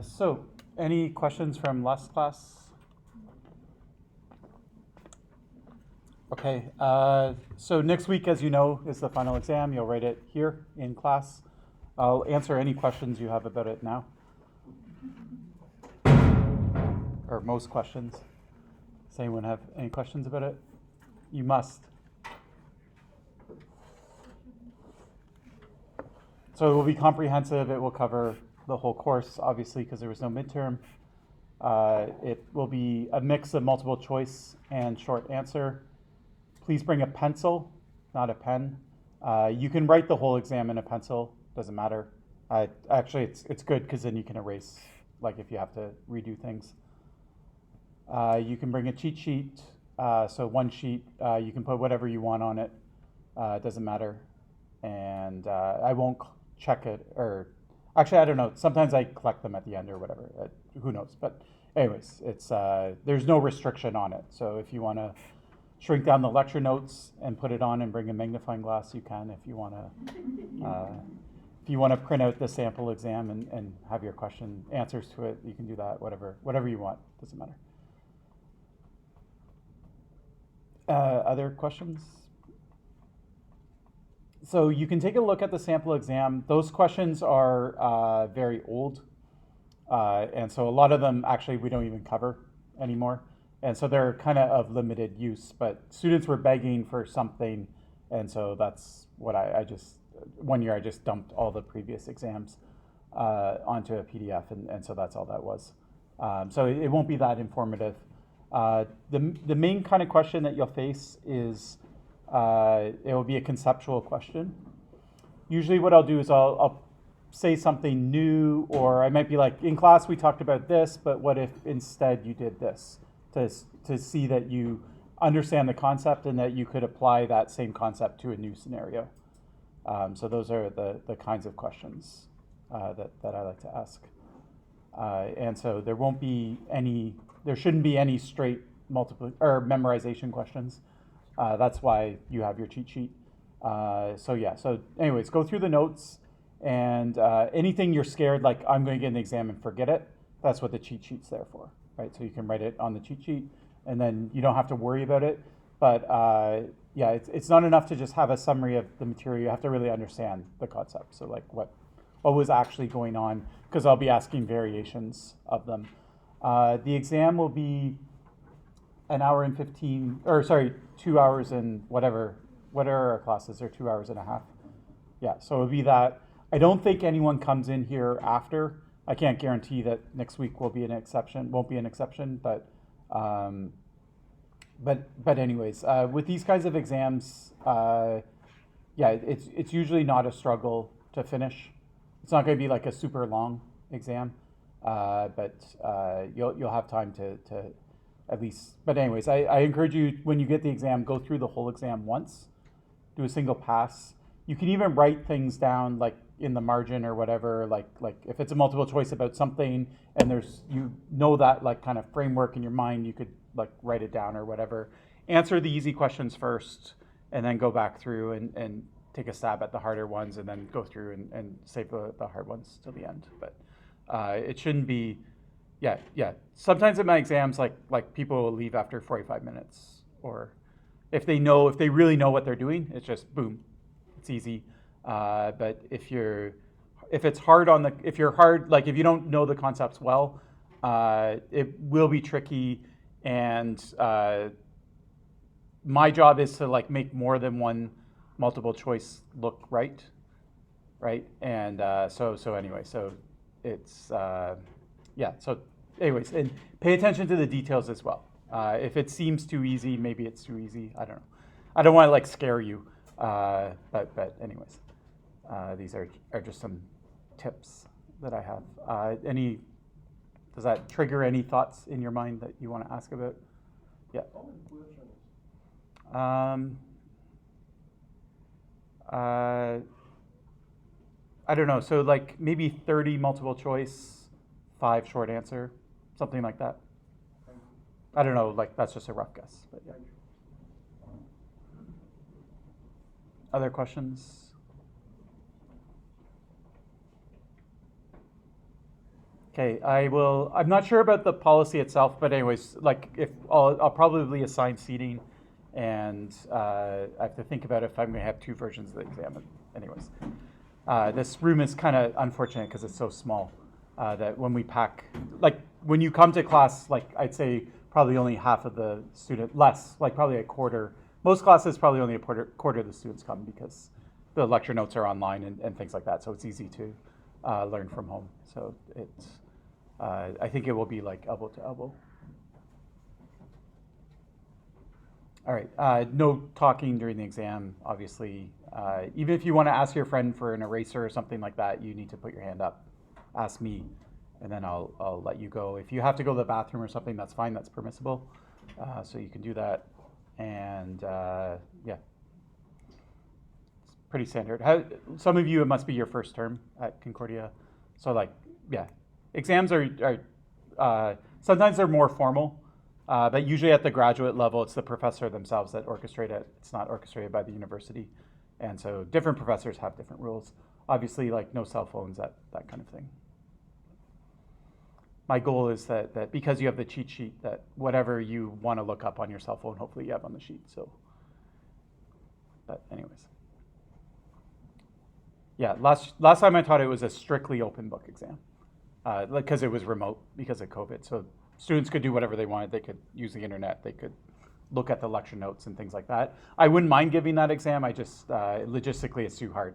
So, any questions from last class? Okay, so next week, as you know, is the final exam. You'll write it here in class. I'll answer any questions you have about it now. Or most questions. Does anyone have any questions about it? You must. So it will be comprehensive. It will cover the whole course, obviously, because there was no midterm. It will be a mix of multiple choice and short answer. Please bring a pencil, not a pen. You can write the whole exam in a pencil, doesn't matter. Actually, it's good because then you can erase, like if you have to redo things. You can bring a cheat sheet, so one sheet, you can put whatever you want on it, it doesn't matter. And I won't check it, or actually, I don't know. Sometimes I collect them at the end or whatever, who knows. But anyways, it's there's no restriction on it. So if you want to shrink down the lecture notes and put it on and bring a magnifying glass, you can. If you want to print out the sample exam and have your question answers to it, you can do that, whatever you want, doesn't matter. Other questions? So you can take a look at the sample exam. Those questions are very old. And so a lot of them actually we don't even cover anymore. And so they're kind of limited use, but students were begging for something. And so that's what I just, one year I just dumped all the previous exams onto a PDF. And so that's all that was. So it won't be that informative. The main kind of question that you'll face is it will be a conceptual question. Usually what I'll do is I'll say something new, or I might be like, in class we talked about this, but what if instead you did this, to see that you understand the concept and that you could apply that same concept to a new scenario. So those are the kinds of questions that I like to ask. And so there shouldn't be any straight memorization questions. That's why you have your cheat sheet. So anyways, go through the notes, and anything you're scared, like I'm going to get an exam and forget it, that's what the cheat sheet's there for, right? So you can write it on the cheat sheet, and then you don't have to worry about it. But it's not enough to just have a summary of the material. You have to really understand the concept. So like what was actually going on, because I'll be asking variations of them. The exam will be an hour and 2 hours and whatever are our classes? They're 2 hours and a half. Yeah, so it'll be that. I don't think anyone comes in here after. I can't guarantee that next week won't be an exception, but anyways, with these kinds of exams, it's usually not a struggle to finish. It's not going to be like a super long exam, but you'll have time to at least. But anyways, I encourage you, when you get the exam, go through the whole exam once, do a single pass. You can even write things down like in the margin or whatever, like if it's a multiple choice about something and that like kind of framework in your mind, you could like write it down or whatever. Answer the easy questions first and then go back through and take a stab at the harder ones, and then go through and save the hard ones till the end. But it shouldn't be, yeah. Sometimes in my exams, like people will leave after 45 minutes, or if they really know what they're doing, it's just boom, it's easy. But if you're hard, like if you don't know the concepts well, it will be tricky. And my job is to like make more than one multiple choice look right? And so anyway, so it's So anyways, and pay attention to the details as well. If it seems too easy, maybe it's too easy. I don't know. I don't want to like scare you, but anyways, these are just some tips that I have. Does that trigger any thoughts in your mind that you want to ask about? Yeah. I don't know. So like maybe 30 multiple choice, 5 short answer, something like that. I don't know. Like that's just a rough guess. But yeah. Other questions? Okay, I'm not sure about the policy itself, but anyways, like if I'll probably assign seating, and I have to think about if I'm going to have two versions of the exam. Anyways, this room is kind of unfortunate because it's so small that when we pack, like when you come to class, like I'd say probably only half of the student, less, like probably a quarter. Most classes probably only a quarter of the students come because the lecture notes are online and things like that. So it's easy to learn from home. So I think it will be like elbow to elbow. All right, no talking during the exam, obviously. Even if you want to ask your friend for an eraser or something like that, you need to put your hand up. Ask me, and then I'll let you go. If you have to go to the bathroom or something, that's fine, that's permissible. So you can do that. And yeah, it's pretty standard. Some of you, it must be your first term at Concordia. So like, yeah, exams are sometimes they're more formal. But usually at the graduate level, it's the professor themselves that orchestrate it. It's not orchestrated by the university. And so different professors have different rules. Obviously, like no cell phones, that kind of thing. My goal is that because you have the cheat sheet, that whatever you want to look up on your cell phone, hopefully you have on the sheet. So, but anyways. Yeah, last time I taught it was a strictly open book exam because it was remote because of COVID. So students could do whatever they wanted. They could use the internet. They could look at the lecture notes and things like that. I wouldn't mind giving that exam. I just, logistically, it's too hard.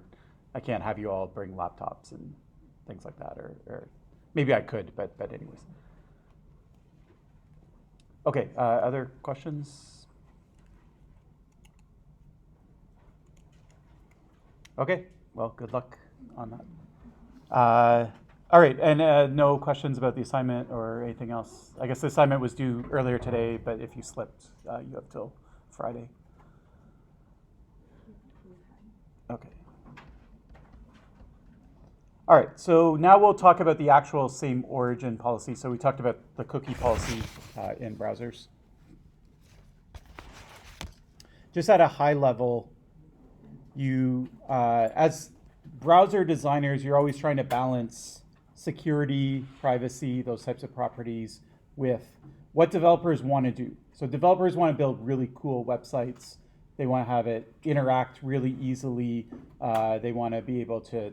I can't have you all bring laptops and things like that. Or maybe I could, but anyways. Okay, other questions? Okay, well, good luck on that. All right, and no questions about the assignment or anything else? I guess the assignment was due earlier today, but if you slipped, you have till Friday. Okay. All right, so now we'll talk about the actual same origin policy. So we talked about the cookie policy in browsers. Just at a high level, you, as browser designers, you're always trying to balance security, privacy, those types of properties with what developers want to do. So developers want to build really cool websites. They want to have it interact really easily. They want to be able to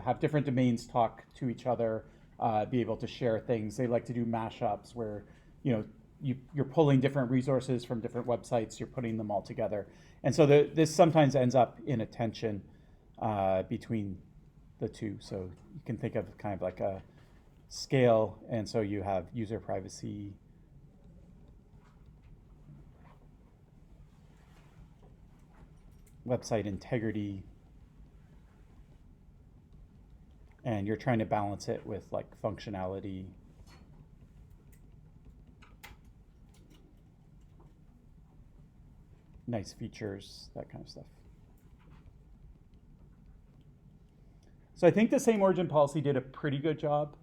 have different domains talk to each other, be able to share things. They like to do mashups where you're pulling different resources from different websites, you're putting them all together. And so this sometimes ends up in a tension between the two. So you can think of kind of like a scale, and so you have user privacy, website integrity, and you're trying to balance it with like functionality, nice features, that kind of stuff. So I think the same origin policy did a pretty good job.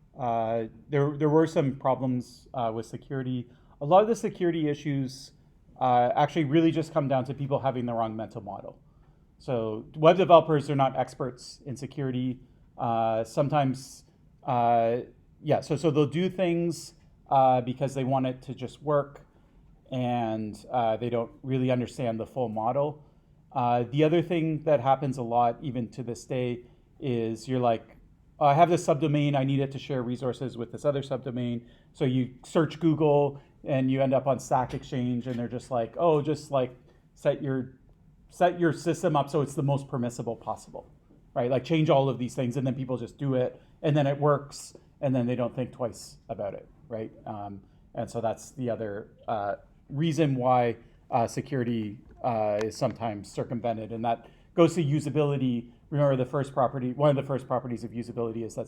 There were some problems with security. A lot of the security issues actually really just come down to people having the wrong mental model. So web developers are not experts in security. Sometimes, so they'll do things because they want it to just work, and they don't really understand the full model. The other thing that happens a lot, even to this day, is you're like, I have this subdomain, I need it to share resources with this other subdomain. So you search Google and you end up on Stack Exchange, and they're just like, oh, just like set your system up so it's the most permissible possible, right? Like change all of these things, and then people just do it, and then it works, and then they don't think twice about it, right? And so that's the other reason why security is sometimes circumvented, and that goes to usability. Remember, one of the first properties of usability is that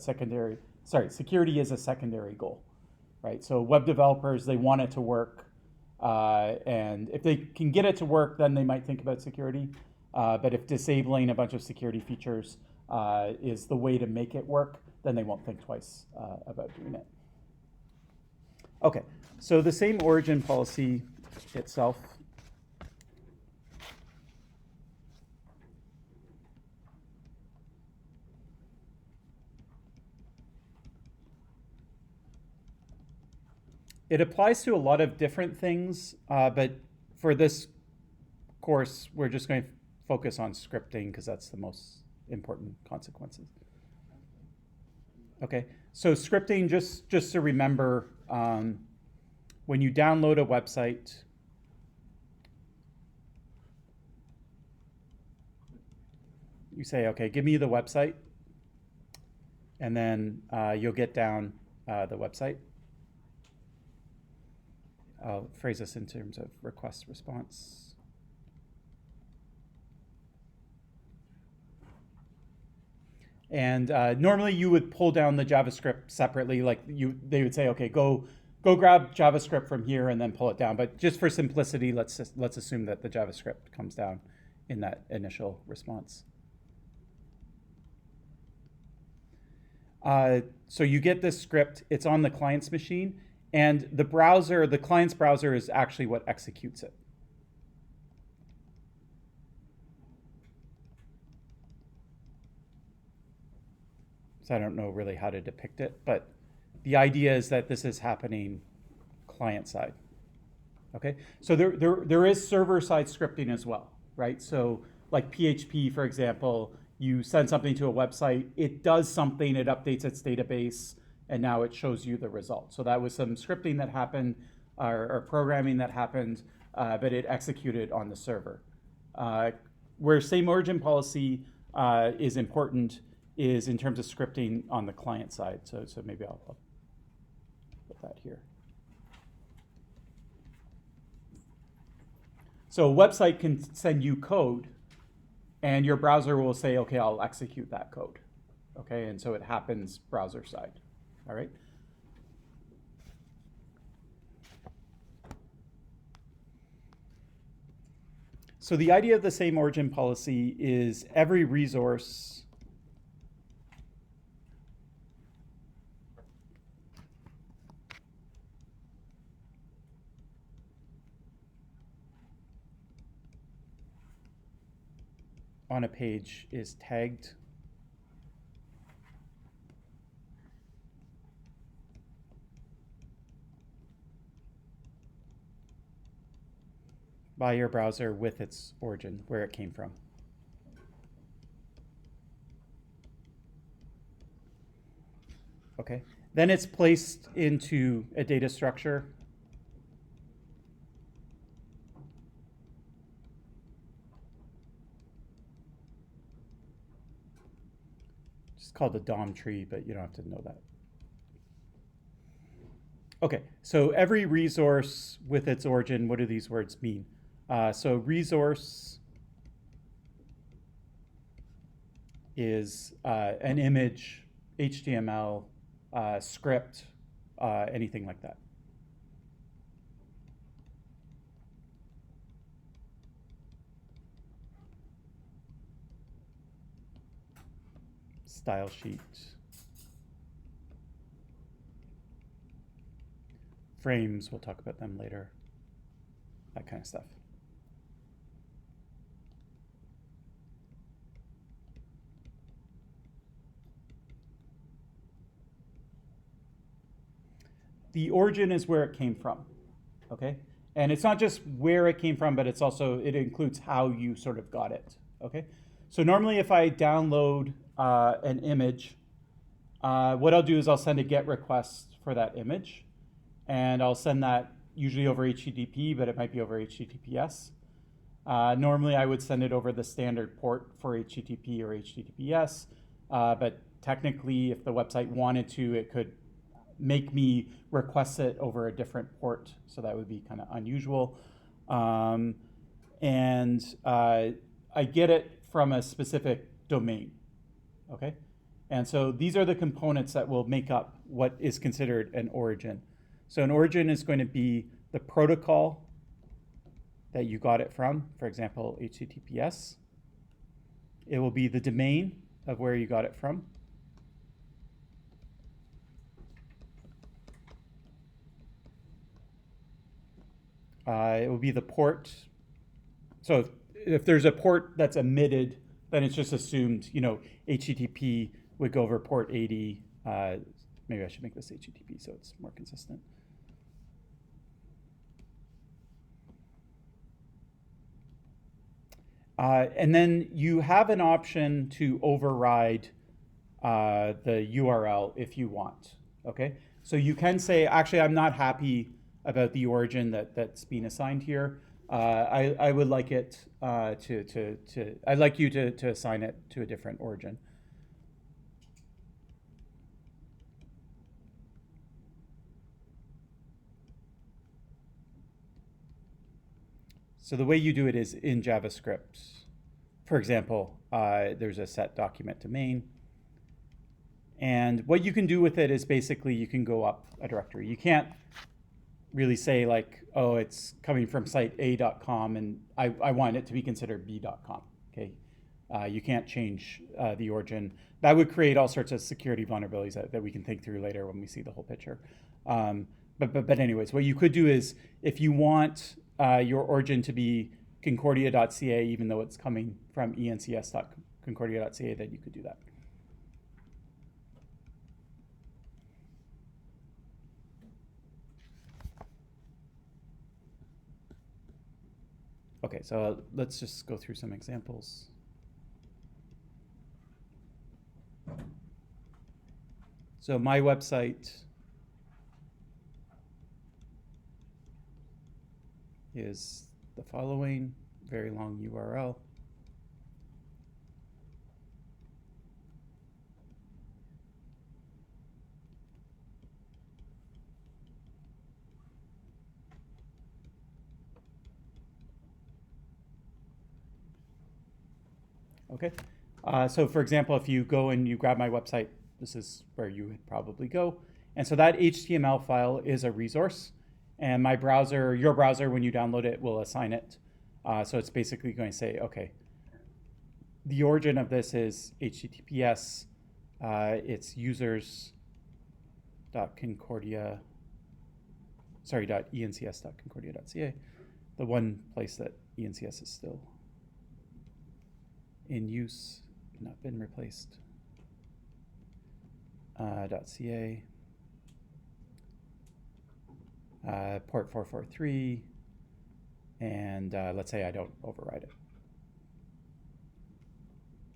security is a secondary goal, right? So web developers, they want it to work, and if they can get it to work, then they might think about security. But if disabling a bunch of security features is the way to make it work, then they won't think twice about doing it. Okay, so the same origin policy itself. It applies to a lot of different things, but for this course, we're just going to focus on scripting because that's the most important consequences. Okay, so scripting, just to remember, when you download a website, you say, okay, give me the website, and then you'll get down the website. I'll phrase this in terms of request response. And normally you would pull down the JavaScript separately, like they would say, okay, go grab JavaScript from here and then pull it down. But just for simplicity, let's assume that the JavaScript comes down in that initial response. So you get this script, it's on the client's machine, and the client's browser is actually what executes it. So I don't know really how to depict it, but the idea is that this is happening client side. Okay, so there is server side scripting as well, right? So like PHP, for example, you send something to a website, it does something, it updates its database, and now it shows you the result. So that was some scripting that happened, or programming that happened, but it executed on the server. Where same origin policy is important is in terms of scripting on the client side. So maybe I'll put that here. So a website can send you code, and your browser will say, okay, I'll execute that code. Okay, and so it happens browser side. All right. So the idea of the same origin policy is every resource on a page is tagged by your browser with its origin, where it came from. Okay, then it's placed into a data structure. It's called the DOM tree, but you don't have to know that. Okay, so every resource with its origin, what do these words mean? So resource is an image, HTML, script, anything like that. Style sheet. Frames, we'll talk about them later. That kind of stuff. The origin is where it came from, okay? And it's not just where it came from, but it's also, it includes how you sort of got it, okay? So normally if I download an image, what I'll do is I'll send a GET request for that image, and I'll send that usually over HTTP, but it might be over HTTPS. Normally I would send it over the standard port for HTTP or HTTPS, but technically if the website wanted to, it could make me request it over a different port, so that would be kind of unusual. I get it from a specific domain, okay? And so these are the components that will make up what is considered an origin. So an origin is going to be the protocol that you got it from, for example, HTTPS. It will be the domain of where you got it from. It will be the port. So if there's a port that's emitted, then it's just assumed, you know, HTTP would go over port 80. Maybe I should make this HTTP so it's more consistent. And then you have an option to override the URL if you want. Okay, so you can say, actually, I'm not happy about the origin that's been assigned here. I would like it I'd like you to assign it to a different origin. So the way you do it is in JavaScript. For example, there's a set document to main. And what you can do with it is basically you can go up a directory. You can't really say like, oh, it's coming from site a.com and I want it to be considered b.com. Okay, you can't change the origin. That would create all sorts of security vulnerabilities that we can think through later when we see the whole picture. But anyways, what you could do is if you want your origin to be concordia.ca, even though it's coming from encs.concordia.ca, then you could do that. Okay, so let's just go through some examples. So my website is the following, very long URL. Okay, so for example, if you go and you grab my website, this is where you would probably go. And so that HTML file is a resource. And my browser, your browser, when you download it, will assign it. So it's basically going to say, okay, the origin of this is HTTPS. It's users.encs.concordia.ca, the one place that ENCS is still in use, not been replaced. .ca, port 443, and let's say I don't override it.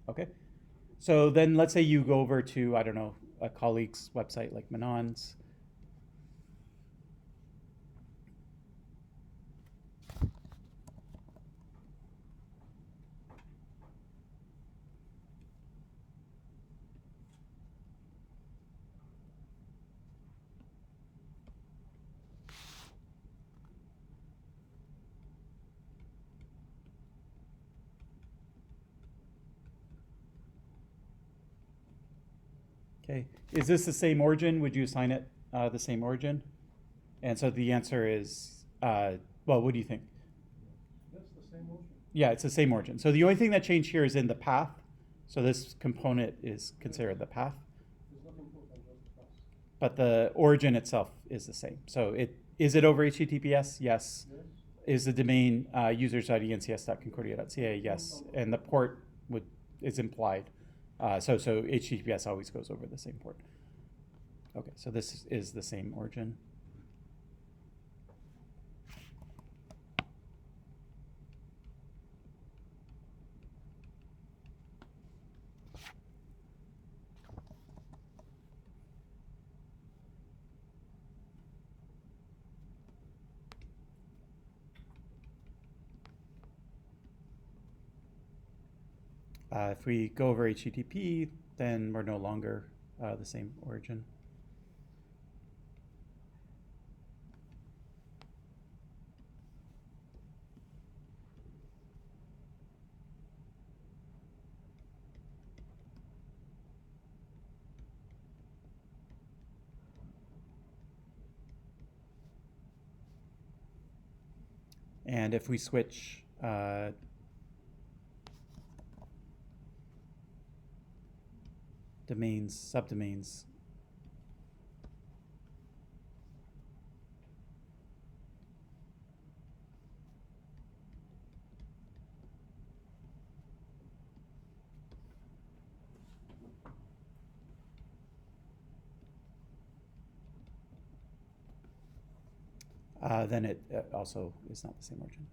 Okay, so then let's say you go over to, I don't know, a colleague's website like Manon's. Okay, is this the same origin? Would you assign it the same origin? And so the answer is, well, what do you think? That's the same origin. Yeah, it's the same origin. So the only thing that changed here is in the path. So this component is considered the path. There's nothing important, just the path. But the origin itself is the same. So is it over HTTPS? Yes. Yes. Is the domain users.encs.concordia.ca? Yes. And the port is implied. So HTTPS always goes over the same port. Okay, so this is the same origin. If we go over HTTP, then we're no longer the same origin. And if we switch domains, subdomains, then it also is not the same origin.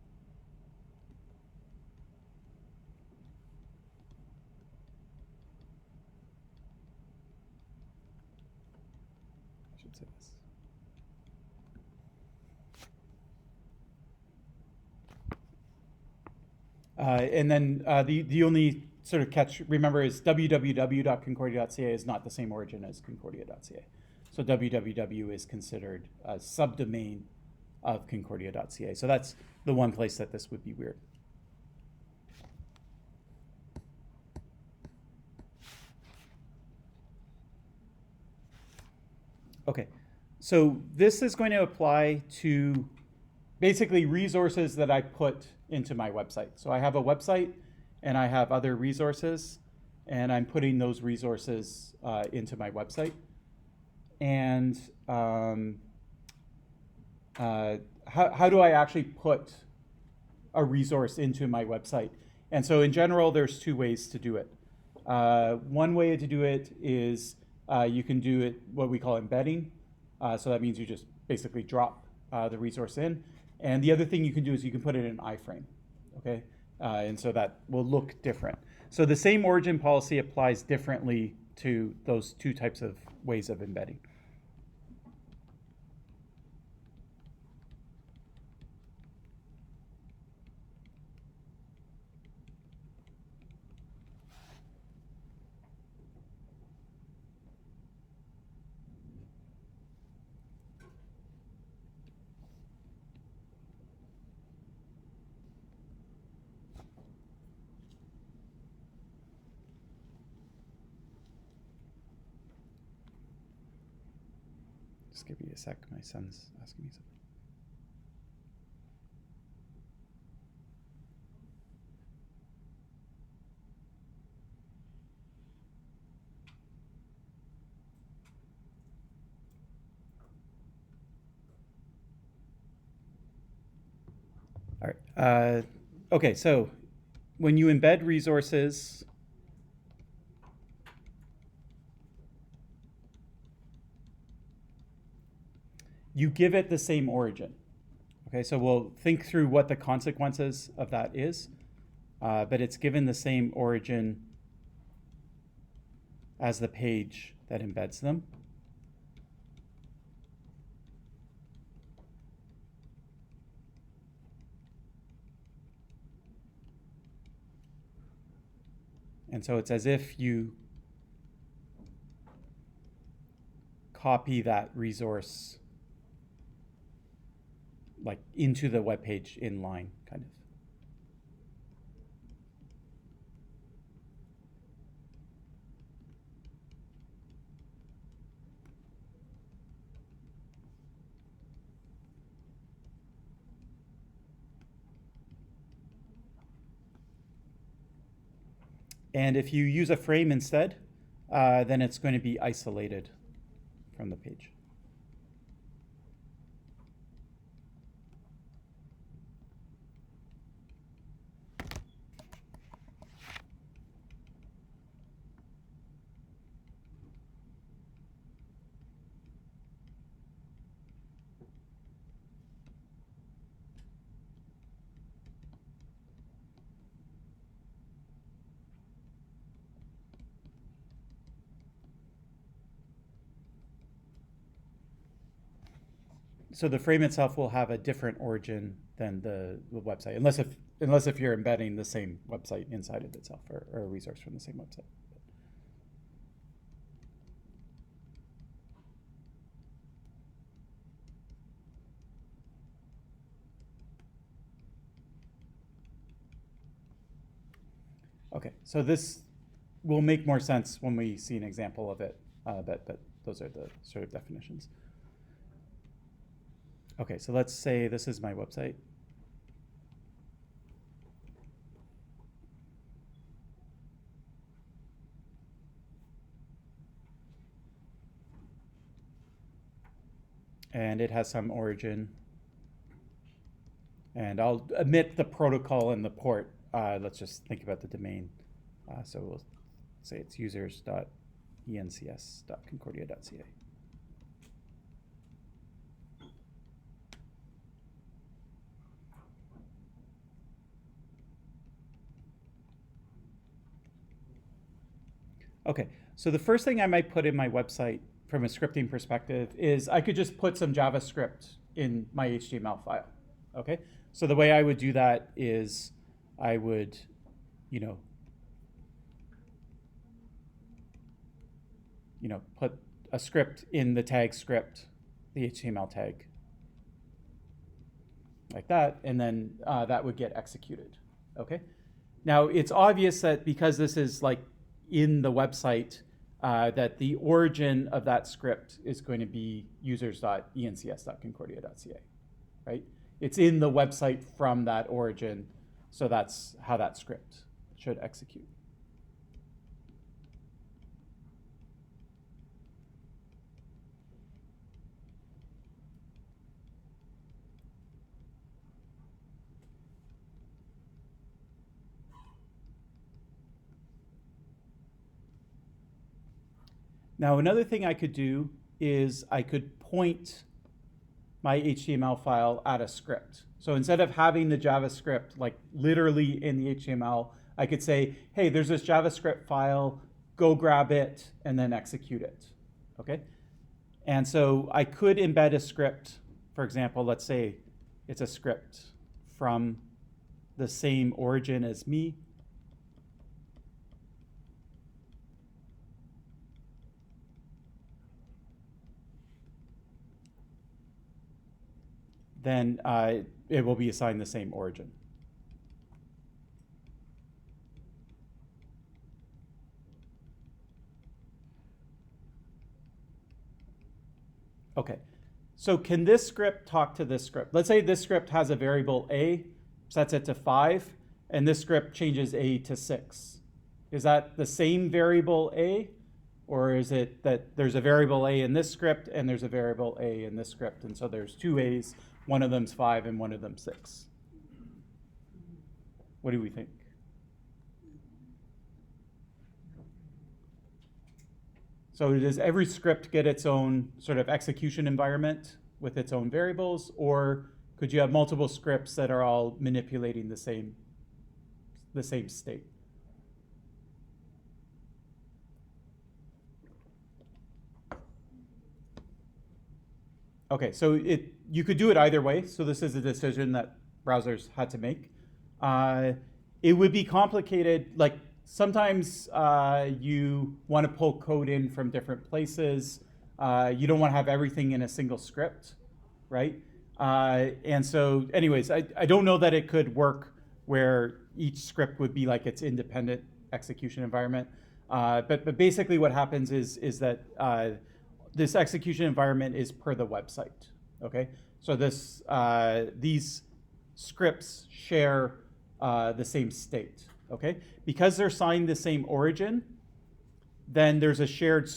should say this. And then the only sort of catch, remember, is www.concordia.ca is not the same origin as concordia.ca. So www is considered a subdomain of concordia.ca. So that's the one place that this would be weird. Okay, so this is going to apply to basically resources that I put into my website. So I have a website and I have other resources, and I'm putting those resources into my website. And how do I actually put a resource into my website? And so in general, there's two ways to do it. One way to do it is you can do it what we call embedding. So that means you just basically drop the resource in. And the other thing you can do is you can put it in iframe, okay? And so that will look different. So the same origin policy applies differently to those two types of ways of embedding. Just give me a sec, my son's asking me something. All right. Okay, so when you embed resources, you give it the same origin. Okay, so we'll think through what the consequences of that is, but it's given the same origin as the page that embeds them. And so it's as if you copy that resource like into the web page in line, kind of. And if you use a frame instead, then it's going to be isolated from the page. So the frame itself will have a different origin than the website, unless if you're embedding the same website inside of itself, or a resource from the same website. Okay, so this will make more sense when we see an example of it, but those are the sort of definitions. Okay, so let's say this is my website. And it has some origin. And I'll omit the protocol and the port. Let's just think about the domain. So we'll say it's users.encs.concordia.ca. Okay, so the first thing I might put in my website from a scripting perspective is I could just put some JavaScript in my HTML file. Okay, so the way I would do that is I would, put a script in the tag script, the HTML tag, like that, and then that would get executed. Okay. Now it's obvious that because this is like in the website, that the origin of that script is going to be users.encs.concordia.ca, right? It's in the website from that origin, so that's how that script should execute. Now, another thing I could do is I could point my HTML file at a script. So instead of having the JavaScript like literally in the HTML, I could say, hey, there's this JavaScript file, go grab it and then execute it. Okay? And so I could embed a script. For example, let's say it's a script from the same origin as me. Then it will be assigned the same origin. Okay, so can this script talk to this script? Let's say this script has a variable a, sets it to 5, and this script changes a to 6. Is that the same variable a? Or is it that there's a variable a in this script and there's a variable a in this script, and so there's two a's, one of them's 5 and one of them's 6? What do we think? So does every script get its own sort of execution environment with its own variables, or could you have multiple scripts that are all manipulating the same state? Okay, so you could do it either way. So this is a decision that browsers had to make. It would be complicated. Like sometimes you want to pull code in from different places. You don't want to have everything in a single script, right? And so anyways, I don't know that it could work where each script would be like its independent execution environment. But basically what happens is that this execution environment is per the website, okay? So these scripts share the same state, okay? Because they're signed the same origin, then there's a shared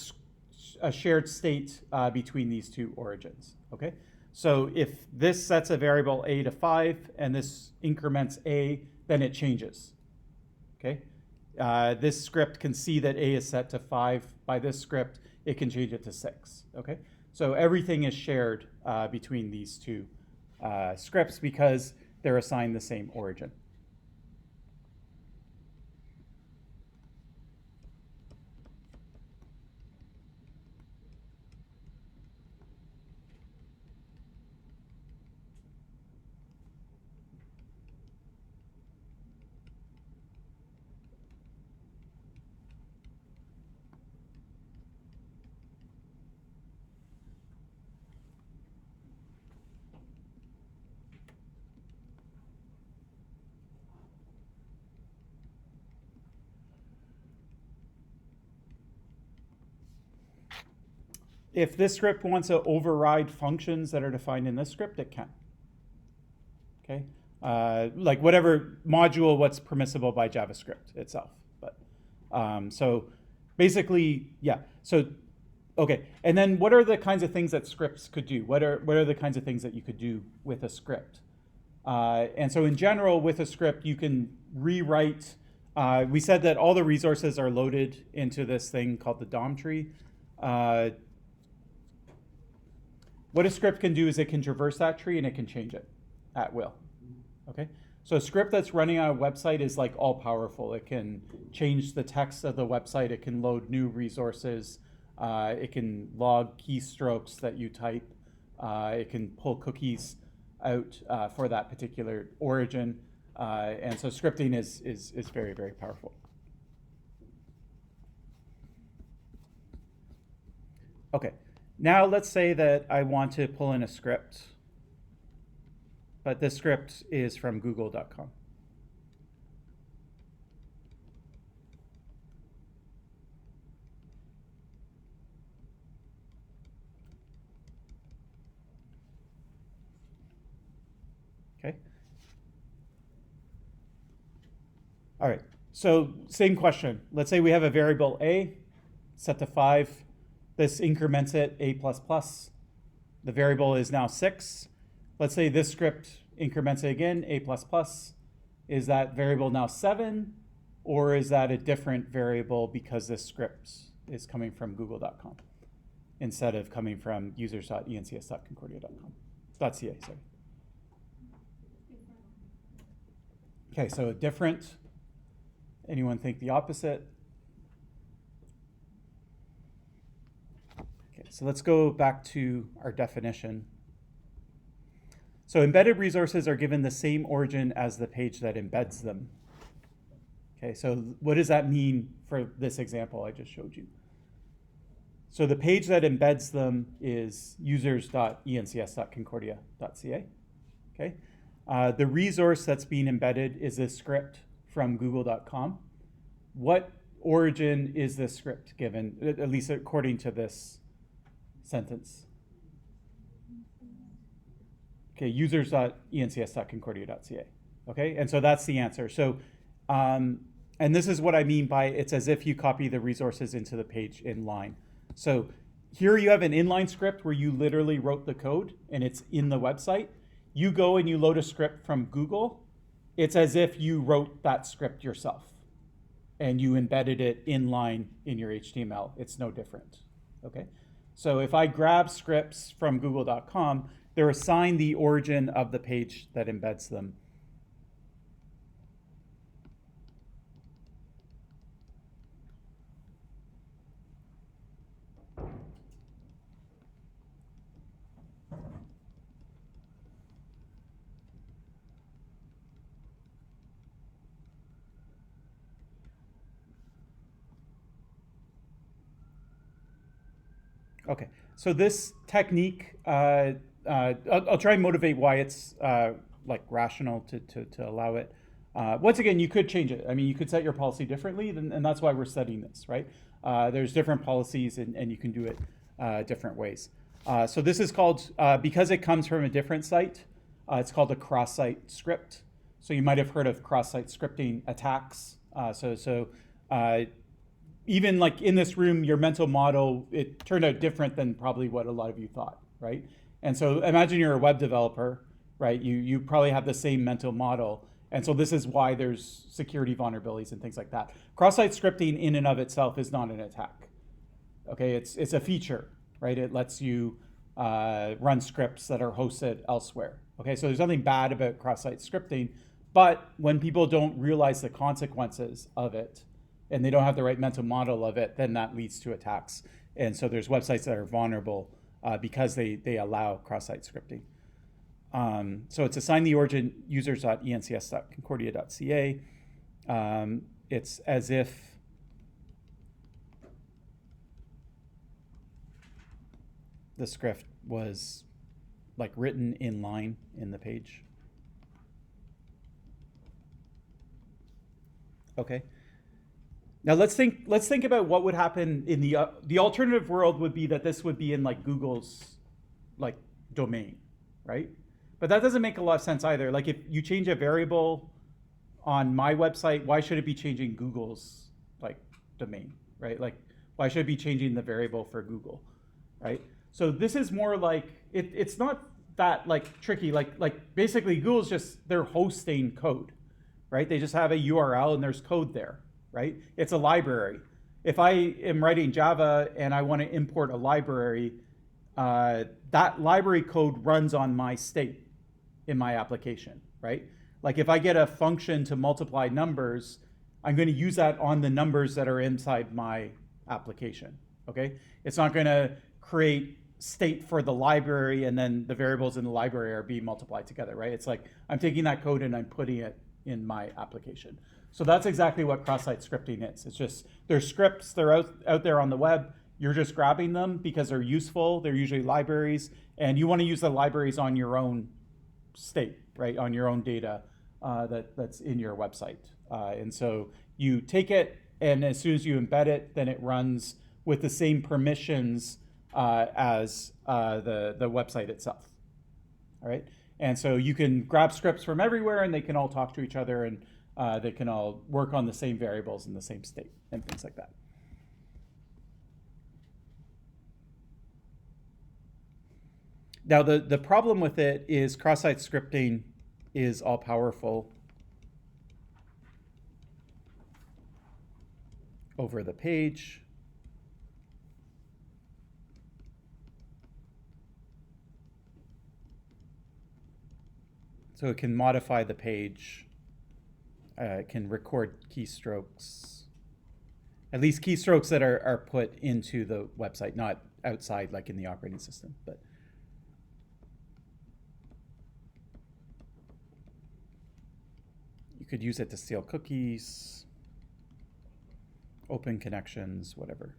state between these two origins, okay? So if this sets a variable a to 5 and this increments a, then it changes, okay? This script can see that a is set to 5 by this script. It can change it to 6, okay? So everything is shared between these two scripts because they're assigned the same origin. If this script wants to override functions that are defined in this script, it can. Okay, like whatever module, what's permissible by JavaScript itself. But so basically, yeah. So okay, and then what are the kinds of things that scripts could do? What are the kinds of things that you could do with a script? And so in general, with a script, you can rewrite. We said that all the resources are loaded into this thing called the DOM tree. What a script can do is it can traverse that tree and it can change it at will. Okay, so a script that's running on a website is like all powerful. It can change the text of the website. It can load new resources. It can log keystrokes that you type. It can pull cookies out for that particular origin. And so scripting is very, very powerful. Okay, now let's say that I want to pull in a script, but this script is from google.com. Okay. All right, so same question. Let's say we have a variable a set to 5. This increments it a++. The variable is now 6. Let's say this script increments it again, a++. Is that variable now 7? Or is that a different variable because this script is coming from google.com instead of coming from users.encs.concordia.com? .ca, sorry. Okay, so a different. Anyone think the opposite? Okay, so let's go back to our definition. So embedded resources are given the same origin as the page that embeds them. Okay, so what does that mean for this example I just showed you? So the page that embeds them is users.encs.concordia.ca. Okay, the resource that's being embedded is this script from google.com. What origin is this script given, at least according to this sentence? Okay, users.encs.concordia.ca. Okay, and so that's the answer. So, and this is what I mean by it's as if you copy the resources into the page in line. So here you have an inline script where you literally wrote the code and it's in the website. You go and you load a script from Google. It's as if you wrote that script yourself and you embedded it in line in your HTML. It's no different. Okay, so if I grab scripts from google.com, they're assigned the origin of the page that embeds them. Okay, so this technique, I'll try and motivate why it's like rational to allow it. Once again, you could change it. I mean, you could set your policy differently, and that's why we're studying this, right? There's different policies, and you can do it different ways. So this is called, because it comes from a different site, it's called a cross-site script. So you might have heard of cross-site scripting attacks. Even like in this room, your mental model, it turned out different than probably what a lot of you thought, right? And so imagine you're a web developer, right? You probably have the same mental model. And so this is why there's security vulnerabilities and things like that. Cross-site scripting in and of itself is not an attack. Okay, it's a feature, right? It lets you run scripts that are hosted elsewhere. Okay, so there's nothing bad about cross-site scripting, but when people don't realize the consequences of it, and they don't have the right mental model of it, then that leads to attacks. And so there's websites that are vulnerable because they allow cross-site scripting. So it's assigned the origin users.encs.concordia.ca. It's as if the script was like written in line in the page. Okay. Now let's think about what would happen in the alternative world would be that this would be in like Google's like domain, right? But that doesn't make a lot of sense either. Like if you change a variable on my website, why should it be changing Google's like domain, right? Like why should it be changing the variable for Google, right? So this is more like it's not that like tricky. Like basically Google's just they're hosting code, right? They just have a URL and there's code there. Right? It's a library. If I am writing Java and I want to import a library, that library code runs on my state in my application, right? Like if I get a function to multiply numbers, I'm going to use that on the numbers that are inside my application, okay? It's not going to create state for the library and then the variables in the library are being multiplied together, right? It's like I'm taking that code and I'm putting it in my application. So that's exactly what cross-site scripting is. It's just, there's scripts, they're out there on the web. You're just grabbing them because they're useful. They're usually libraries, and you want to use the libraries on your own state, right? On your own data that's in your website. And so you take it, and as soon as you embed it, then it runs with the same permissions as the website itself. All right. And so you can grab scripts from everywhere, and they can all talk to each other, and they can all work on the same variables in the same state and things like that. Now, the problem with it is cross-site scripting is all-powerful over the page. So it can modify the page. It can record keystrokes. At least keystrokes that are put into the website, not outside like in the operating system. But you could use it to steal cookies, open connections, whatever.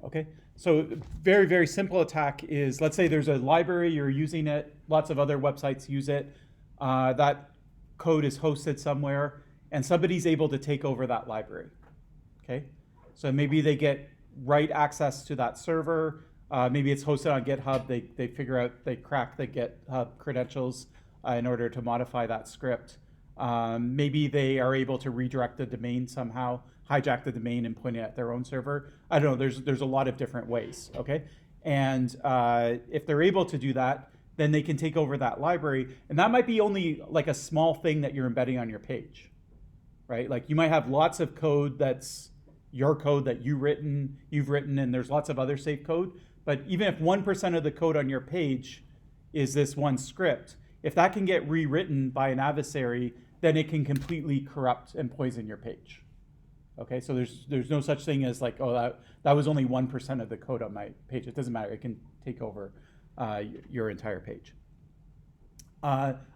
Okay, so very, very simple attack is, let's say there's a library, you're using it, lots of other websites use it, that code is hosted somewhere, and somebody's able to take over that library, okay? So maybe they get write access to that server, maybe it's hosted on GitHub, they figure out, they crack the GitHub credentials in order to modify that script. Maybe they are able to redirect the domain somehow, hijack the domain and point it at their own server. I don't know, there's a lot of different ways, okay? And if they're able to do that, then they can take over that library. And that might be only like a small thing that you're embedding on your page, right? Like you might have lots of code that's your code that you've written, and there's lots of other safe code. But even if 1% of the code on your page is this one script, if that can get rewritten by an adversary, then it can completely corrupt and poison your page. Okay, so there's no such thing as like, oh, that was only 1% of the code on my page. It doesn't matter. It can take over your entire page.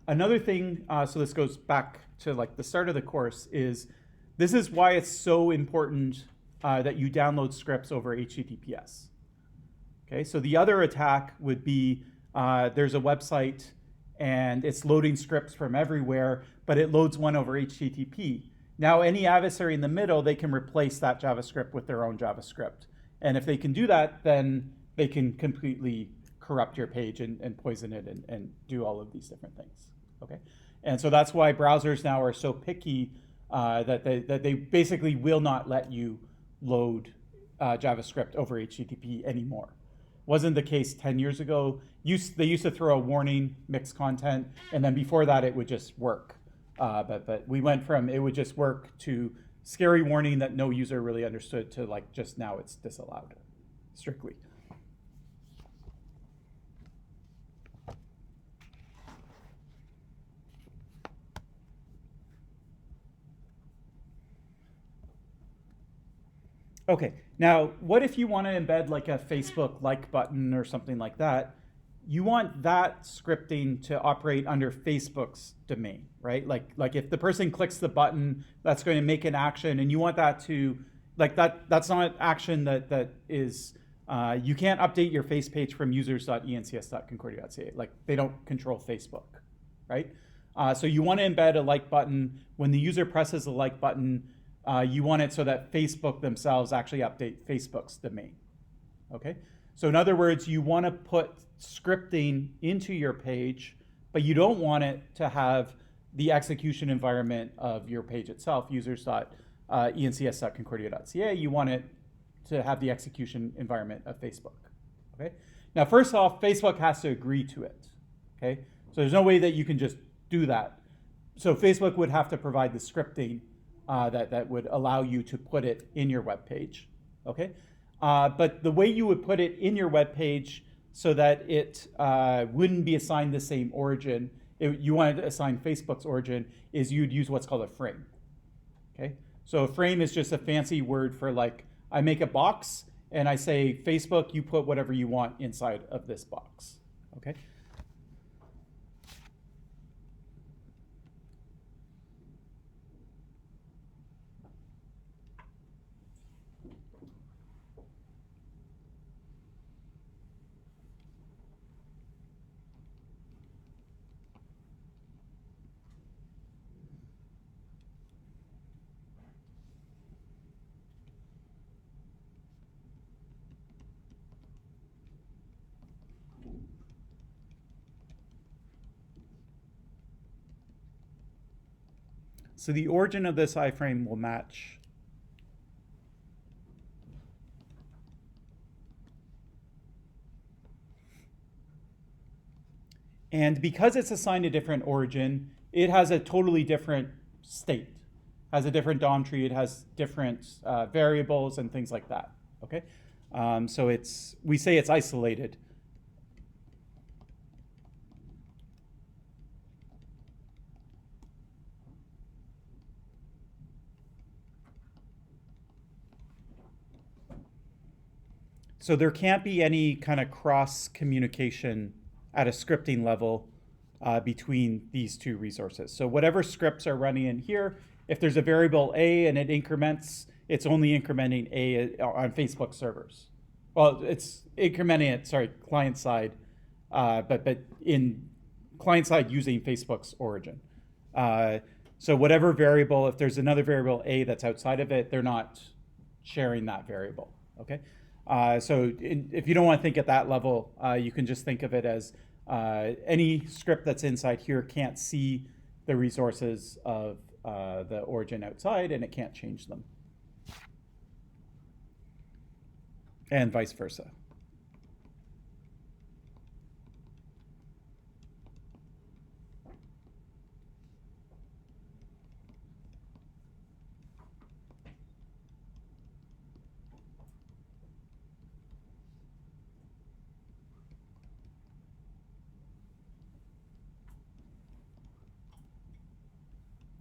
Another thing, so this goes back to like the start of the course, is this is why it's so important that you download scripts over HTTPS. Okay, so the other attack would be there's a website and it's loading scripts from everywhere, but it loads one over HTTP. Now, any adversary in the middle, they can replace that JavaScript with their own JavaScript. And if they can do that, then they can completely corrupt your page and poison it and do all of these different things. Okay, and so that's why browsers now are so picky that they basically will not let you load JavaScript over HTTP anymore. Wasn't the case 10 years ago. They used to throw a warning, mixed content, and then before that it would just work. But we went from it would just work to scary warning that no user really understood to like just now it's disallowed strictly. Okay, now what if you want to embed like a Facebook like button or something like that? You want that scripting to operate under Facebook's domain, right? Like if the person clicks the button, that's going to make an action, and you want that to, like that's not action that is, you can't update your face page from users.encs.concordia.ca. Like they don't control Facebook, right? So you want to embed a like button. When the user presses the like button, you want it so that Facebook themselves actually update Facebook's domain, okay? So in other words, you want to put scripting into your page, but you don't want it to have the execution environment of your page itself, users.encs.concordia.ca. You want it to have the execution environment of Facebook, okay? Now, first off, Facebook has to agree to it, okay? So there's no way that you can just do that. So Facebook would have to provide the scripting that would allow you to put it in your web page, okay? But the way you would put it in your web page so that it wouldn't be assigned the same origin you want to assign Facebook's origin, is you'd use what's called a frame. Okay, so a frame is just a fancy word for like, I make a box and I say, Facebook, you put whatever you want inside of this box. Okay. So the origin of this iframe will match and because it's assigned a different origin, it has a totally different state, has a different DOM tree, it has different variables and things like that. Okay, so we say it's isolated. So there can't be any kind of cross communication at a scripting level between these two resources. So whatever scripts are running in here, if there's a variable A and it increments, it's only incrementing A on Facebook servers. Well, it's incrementing it, sorry, client side, but in client side using Facebook's origin. So whatever variable, if there's another variable A that's outside of it, they're not sharing that variable, okay? So if you don't want to think at that level, you can just think of it as any script that's inside here can't see the resources of the origin outside, and it can't change them. And vice versa.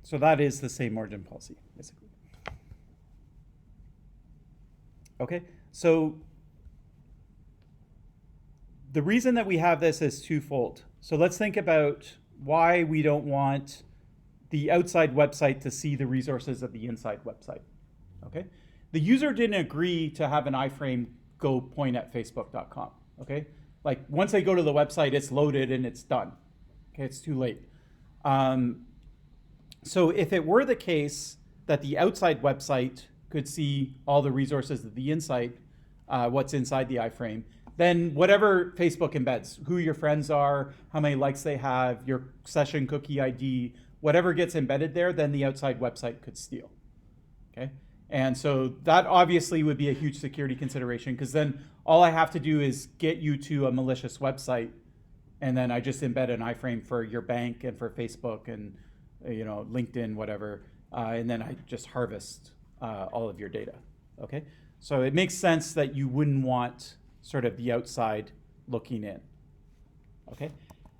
So that is the same origin policy, basically. Okay, so the reason that we have this is twofold. So let's think about why we don't want the outside website to see the resources of the inside website. Okay, the user didn't agree to have an iframe go point at facebook.com. Okay, like once they go to the website, it's loaded and it's done. Okay, it's too late. So if it were the case that the outside website could see all the resources of the inside, what's inside the iframe, then whatever Facebook embeds, who your friends are, how many likes they have, your session cookie ID, whatever gets embedded there, then the outside website could steal. Okay, and so that obviously would be a huge security consideration, because then all I have to do is get you to a malicious website, and then I just embed an iframe for your bank and for Facebook and LinkedIn, whatever, and then I just harvest all of your data. Okay, so it makes sense that you wouldn't want sort of the outside looking in. Okay,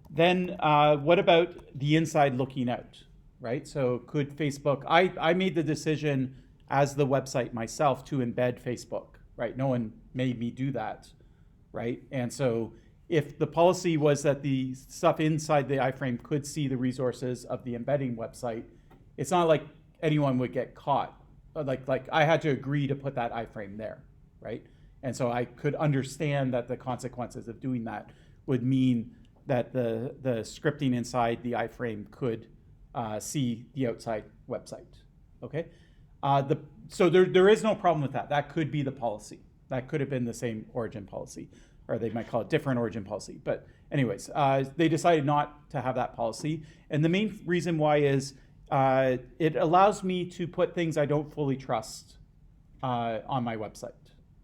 then what about the inside looking out, right? So could Facebook, I made the decision as the website myself to embed Facebook, right? No one made me do that, right? And so if the policy was that the stuff inside the iframe could see the resources of the embedding website, it's not like anyone would get caught. Like I had to agree to put that iframe there, right? And so I could understand that the consequences of doing that would mean that the scripting inside the iframe could see the outside website, okay? So there is no problem with that. That could be the policy. That could have been the same origin policy, or they might call it different origin policy. But anyways, they decided not to have that policy. And the main reason why is it allows me to put things I don't fully trust on my website,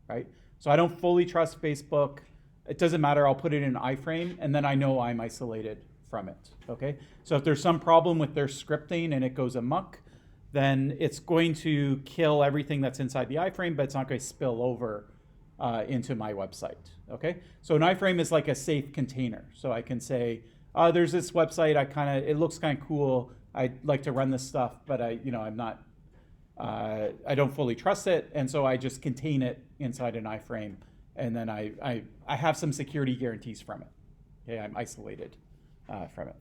right? So I don't fully trust Facebook. It doesn't matter, I'll put it in an iframe, and then I know I'm isolated from it, okay? So if there's some problem with their scripting and it goes amok, then it's going to kill everything that's inside the iframe, but it's not going to spill over into my website, okay? So an iframe is like a safe container. So I can say, there's this website, it looks kind of cool. I'd like to run this stuff, but I'm not, I don't fully trust it. And so I just contain it inside an iframe. And then I have some security guarantees from it. Okay, I'm isolated from it.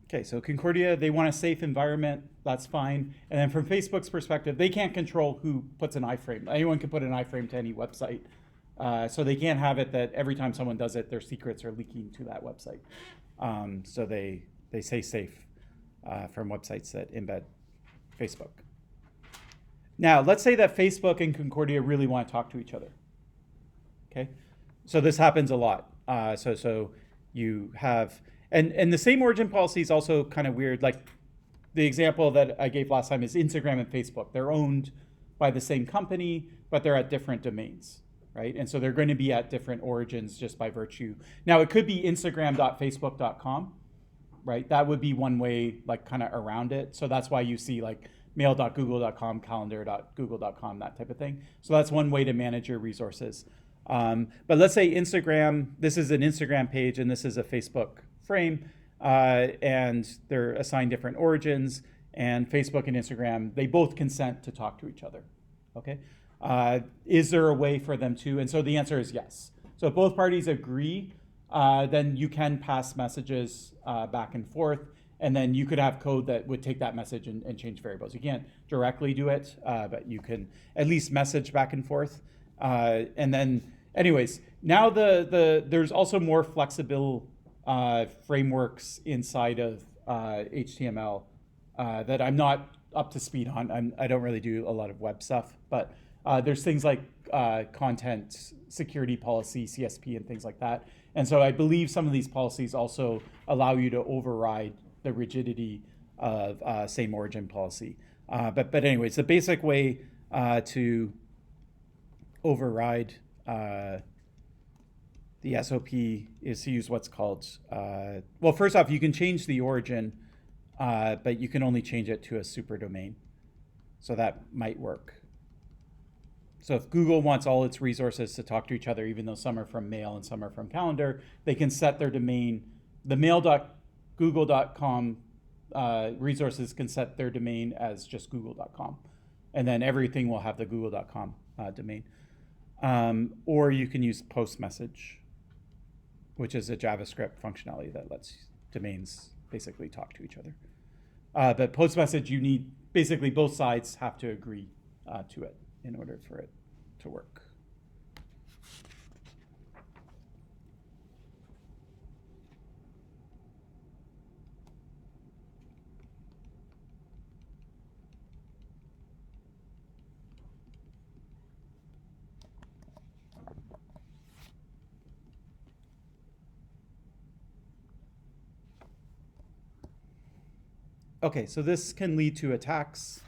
Okay, so Concordia, they want a safe environment. That's fine. And then from Facebook's perspective, they can't control who puts an iframe. Anyone can put an iframe to any website. So they can't have it that every time someone does it, their secrets are leaking to that website. So they stay safe from websites that embed Facebook. Now, let's say that Facebook and Concordia really want to talk to each other. Okay, so this happens a lot. So you have, and the same origin policy is also kind of weird. Like the example that I gave last time is Instagram and Facebook. They're owned by the same company, but they're at different domains, right? And so they're going to be at different origins just by virtue. Now it could be instagram.facebook.com, right? That would be one way, like kind of around it. So that's why you see like mail.google.com, calendar.google.com, that type of thing. So that's one way to manage your resources. But let's say Instagram, this is an Instagram page and this is a Facebook frame, and they're assigned different origins, and Facebook and Instagram, they both consent to talk to each other, okay? Is there a way for them to? And so the answer is yes. So if both parties agree, then you can pass messages back and forth, and then you could have code that would take that message and change variables. You can't directly do it, but you can at least message back and forth. And then, anyways, now there's also more flexible frameworks inside of HTML that I'm not up to speed on. I don't really do a lot of web stuff, but there's things like content security policy, CSP, and things like that. And so I believe some of these policies also allow you to override the rigidity of same origin policy. But anyways, the basic way to override the SOP is to use what's called, well, first off, you can change the origin, but you can only change it to a super domain. So that might work. So if Google wants all its resources to talk to each other, even though some are from mail and some are from calendar, they can set their domain. The mail.google.com resources can set their domain as just google.com. And then everything will have the google.com domain. Or you can use post message, which is a JavaScript functionality that lets domains basically talk to each other. But post message, you need, basically both sides have to agree to it in order for it to work. Okay, so this can lead to attacks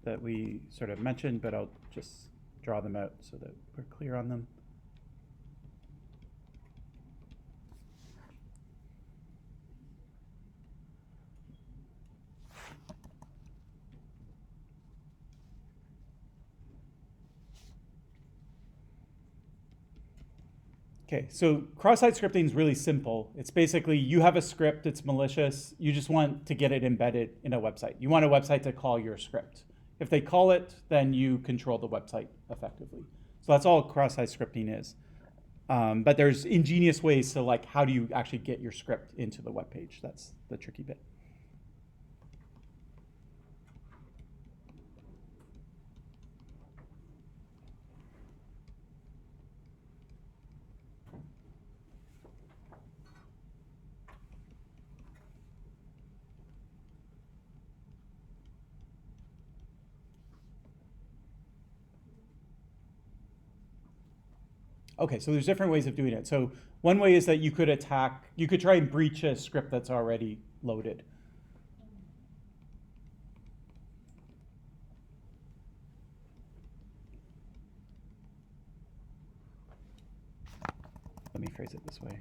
that we sort of mentioned, but I'll just draw them out so that we're clear on them. Okay, so cross-site scripting is really simple. It's basically you have a script, it's malicious, you just want to get it embedded in a website. You want a website to call your script. If they call it, then you control the website effectively. So that's all cross-site scripting is. But there's ingenious ways to, like, how do you actually get your script into the web page? That's the tricky bit. Okay, so there's different ways of doing it. So one way is that you could try and breach a script that's already loaded. Let me phrase it this way.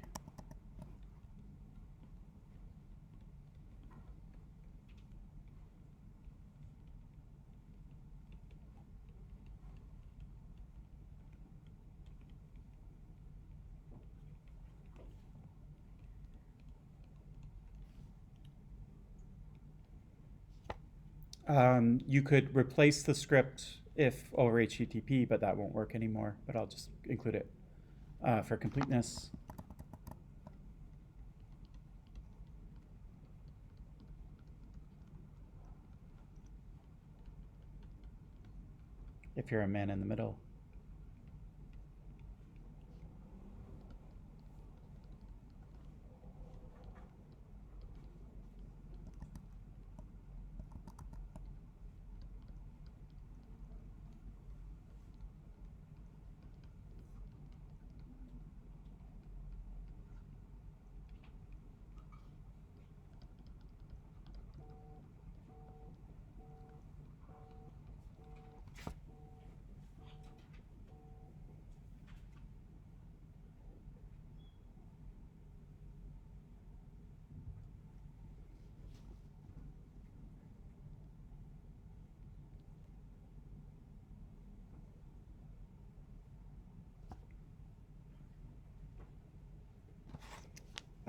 You could replace the script if over HTTP, but that won't work anymore. But I'll just include it for completeness. If you're a man in the middle.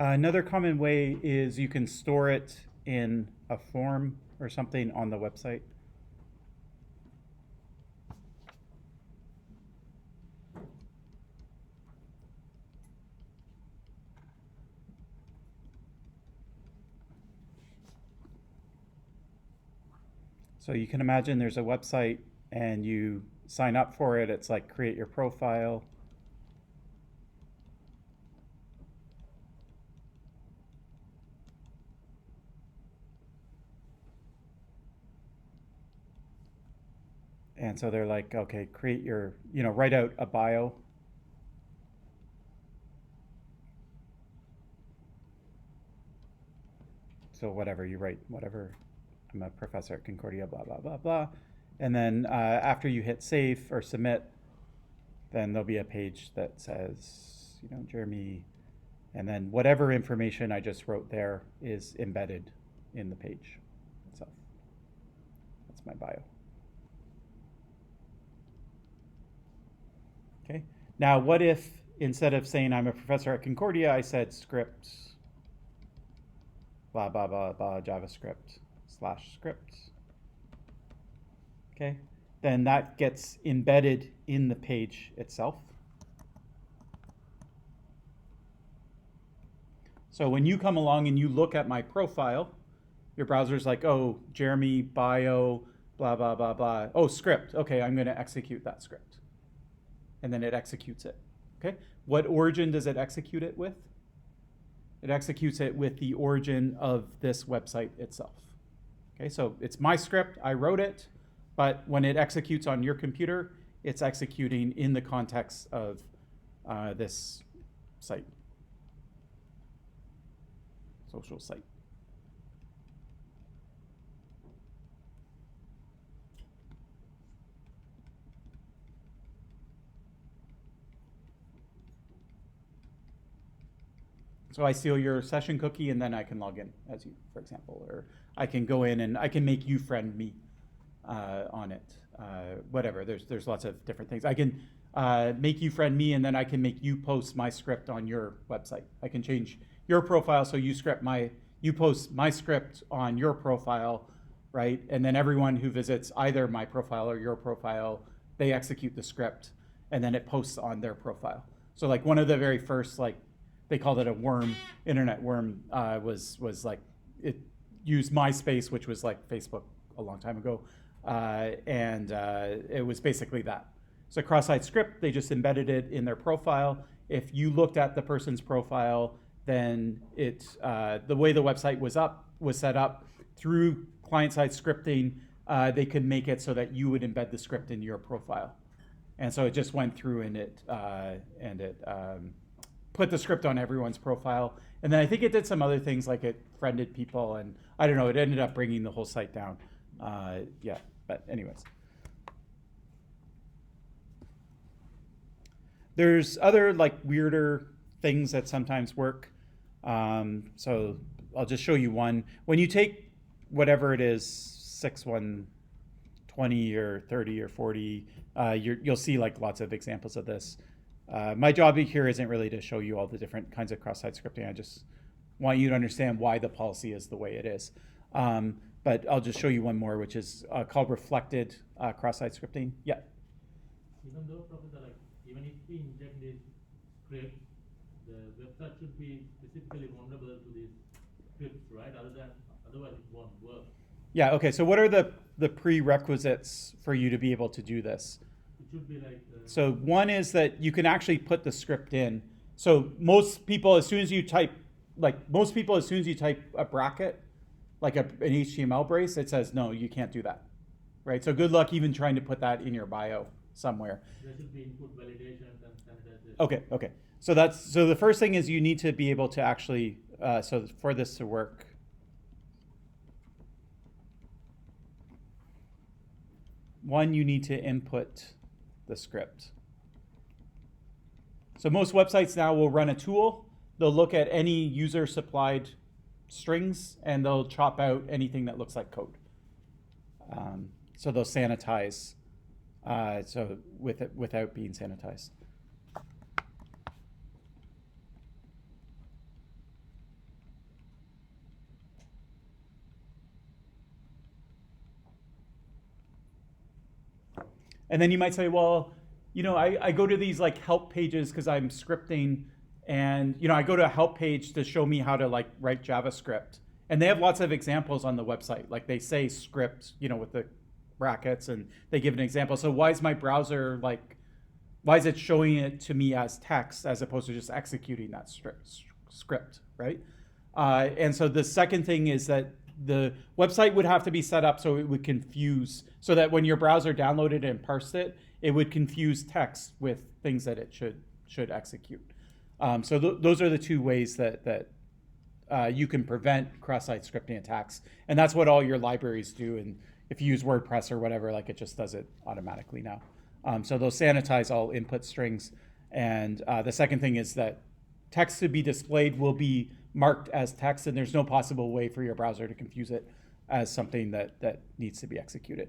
Another common way is you can store it in a form or something on the website. So you can imagine there's a website and you sign up for it. It's like create your profile. And so they're like, okay, create your, write out a bio. So whatever, you write whatever. I'm a professor at Concordia, blah, blah, blah, blah. And then after you hit save or submit, then there'll be a page that says, Jeremy, and then whatever information I just wrote there is embedded in the page itself. That's my bio. Okay. Now, what if instead of saying I'm a professor at Concordia, I said script, blah, blah, blah, blah, JavaScript / script. Okay. Then that gets embedded in the page itself. So when you come along and you look at my profile, your browser's like, oh, Jeremy, bio, blah, blah, blah, blah. Oh, script. Okay, I'm going to execute that script. And then it executes it. Okay. What origin does it execute it with? It executes it with the origin of this website itself. Okay, so it's my script, I wrote it, but when it executes on your computer, it's executing in the context of this site, social site. So I steal your session cookie and then I can log in as you, for example, or I can go in and I can make you friend me on it. Whatever, there's lots of different things. I can make you friend me and then I can make you post my script on your website. I can change your profile so you post my script on your profile, right? And then everyone who visits either my profile or your profile, they execute the script and then it posts on their profile. So like one of the very first, like, they called it a worm, internet worm, was like, it used MySpace, which was like Facebook a long time ago. And it was basically that. So cross-site script, they just embedded it in their profile. If you looked at the person's profile, then the way the website was set up through client-side scripting, they could make it so that you would embed the script in your profile. And so it just went through and it put the script on everyone's profile. And then I think it did some other things, like it friended people, and I don't know, it ended up bringing the whole site down. Yeah, but anyways. There's other like weirder things that sometimes work. So I'll just show you one. When you take whatever it is, 6120 or 30 or 40, you'll see like lots of examples of this. My job here isn't really to show you all the different kinds of cross-site scripting. I just want you to understand why the policy is the way it is. But I'll just show you one more, which is called reflected cross-site scripting. Yeah. Even though, Professor, like even if we inject this script, the website should be specifically vulnerable to these scripts, right? Otherwise it won't work. Yeah. Okay. So what are the prerequisites for you to be able to do this? It should be like. So one is that you can actually put the script in. So most people, as soon as you type a bracket, like an HTML brace, it says, no, you can't do that, right? So good luck even trying to put that in your bio somewhere. There should be input validation and sanitization. Okay. So the first thing is you need to be able to actually, so for this to work, one, you need to input the script. So most websites now will run a tool. They'll look at any user supplied strings and they'll chop out anything that looks like code. So they'll sanitize without being sanitized. And then you might say, well, I go to these like help pages because I'm scripting, and I go to a help page to show me how to like write JavaScript. And they have lots of examples on the website. Like they say script, with the brackets, and they give an example. So why is my browser why is it showing it to me as text as opposed to just executing that script, right? And so the second thing is that the website would have to be set up so it would confuse, so that when your browser downloaded and parsed it, it would confuse text with things that it should execute. So those are the two ways that you can prevent cross-site scripting attacks, and that's what all your libraries do. And if you use WordPress or whatever, like it just does it automatically now. So they'll sanitize all input strings, and the second thing is that text to be displayed will be marked as text, and there's no possible way for your browser to confuse it as something that needs to be executed.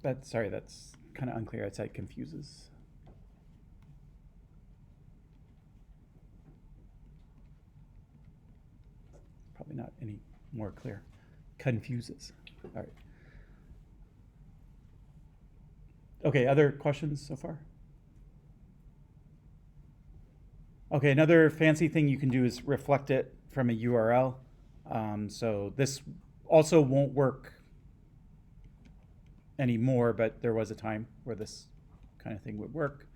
That's kind of unclear. I'd say it confuses. Probably not any more clear. Confuses. All right. Okay, other questions so far? Okay, another fancy thing you can do is reflect it from a URL. So this also won't work anymore, but there was a time where this kind of thing would work.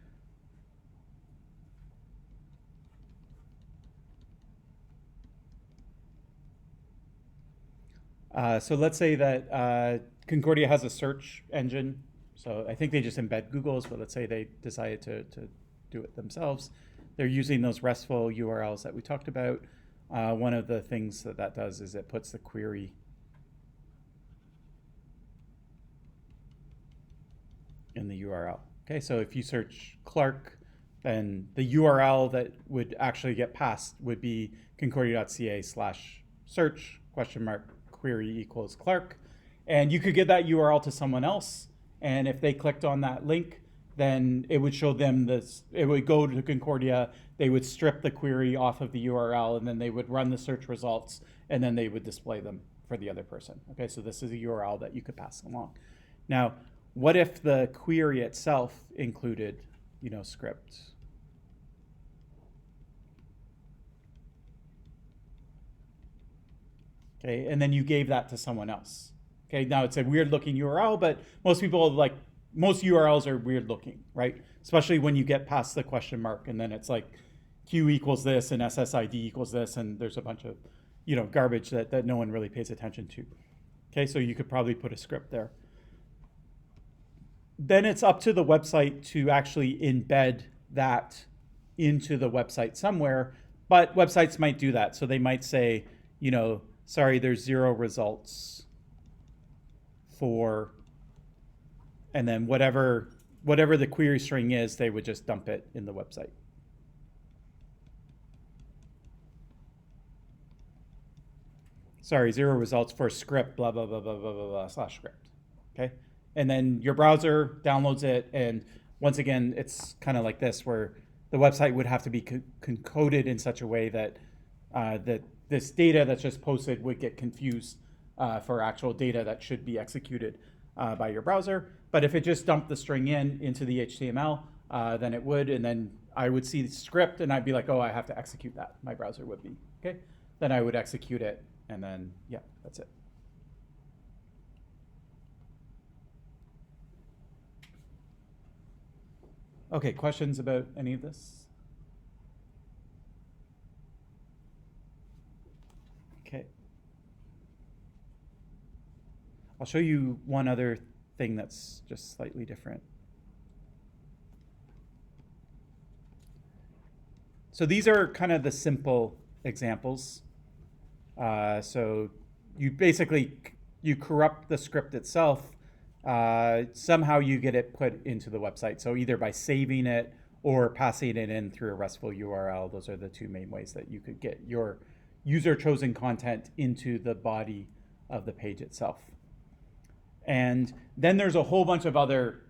So let's say that Concordia has a search engine. So I think they just embed Google's, but let's say they decided to do it themselves. They're using those RESTful URLs that we talked about. One of the things that does is it puts the query in the URL. Okay, so if you search Clark, then the URL that would actually get passed would be concordia.ca/search query equals Clark. And you could give that URL to someone else, and if they clicked on that link, then it would show them this, it would go to Concordia, they would strip the query off of the URL, and then they would run the search results, and then they would display them for the other person. Okay, so this is a URL that you could pass along. Now, what if the query itself included, script? Okay, and then you gave that to someone else. Okay, now it's a weird looking URL, but most people most URLs are weird looking, right? Especially when you get past the question mark and then it's like Q equals this and SSID equals this, and there's a bunch of, garbage that no one really pays attention to. Okay, so you could probably put a script there. Then it's up to the website to actually embed that into the website somewhere, but websites might do that. So they might say, sorry, there's 0 results for, and then whatever the query string is, they would just dump it in the website. Sorry, 0 results for script, blah, blah, blah, blah, blah, blah, blah, / script, okay? And then your browser downloads it, and once again, it's kind of like this, where the website would have to be coded in such a way that that this data that's just posted would get confused for actual data that should be executed by your browser. But if it just dumped the string into the HTML, then it would, and then I would see the script, and I'd be like, oh, I have to execute that. My browser would be, okay? Then I would execute it, and then, yeah, that's it. Okay, questions about any of this? Okay. I'll show you one other thing that's just slightly different. So these are kind of the simple examples. So you basically, you corrupt the script itself. Somehow you get it put into the website. So either by saving it or passing it in through a RESTful URL. Those are the two main ways that you could get your user-chosen content into the body of the page itself. And then there's a whole bunch of other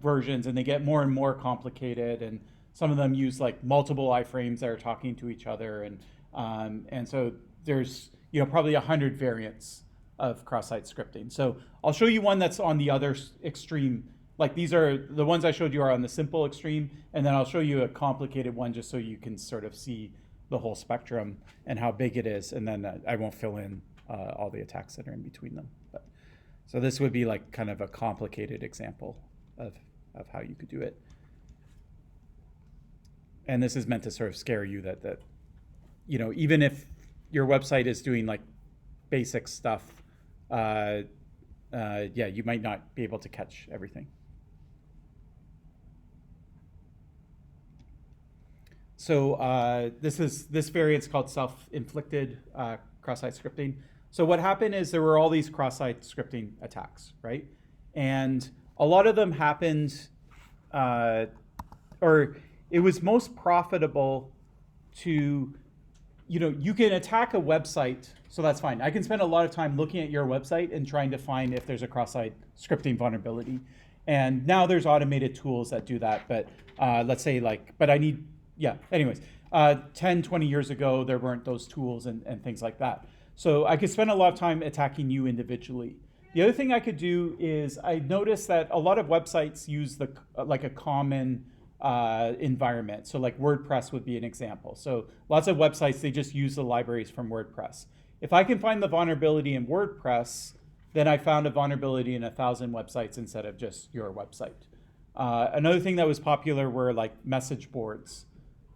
versions, and they get more and more complicated, and some of them use like multiple iframes that are talking to each other, and so there's probably 100 variants of cross-site scripting. So I'll show you one that's on the other extreme. Like these are the ones I showed you are on the simple extreme, and then I'll show you a complicated one just so you can sort of see the whole spectrum and how big it is, and then I won't fill in all the attacks that are in between them. But so this would be like kind of a complicated example of how you could do it. And this is meant to sort of scare you that even if your website is doing like basic stuff, yeah, you might not be able to catch everything. So this variant's called Self-Inflicted cross-site scripting. So what happened is there were all these cross-site scripting attacks, right? And a lot of them happened, or it was most profitable to, you can attack a website, so that's fine. I can spend a lot of time looking at your website and trying to find if there's a cross-site scripting vulnerability. And now there's automated tools that do that, but let's say anyways, 10, 20 years ago, there weren't those tools and things like that. So I could spend a lot of time attacking you individually. The other thing I could do is I noticed that a lot of websites use like a common environment. So like WordPress would be an example. So lots of websites, they just use the libraries from WordPress. If I can find the vulnerability in WordPress, then I found a vulnerability in 1,000 websites instead of just your website. Another thing that was popular were like message boards.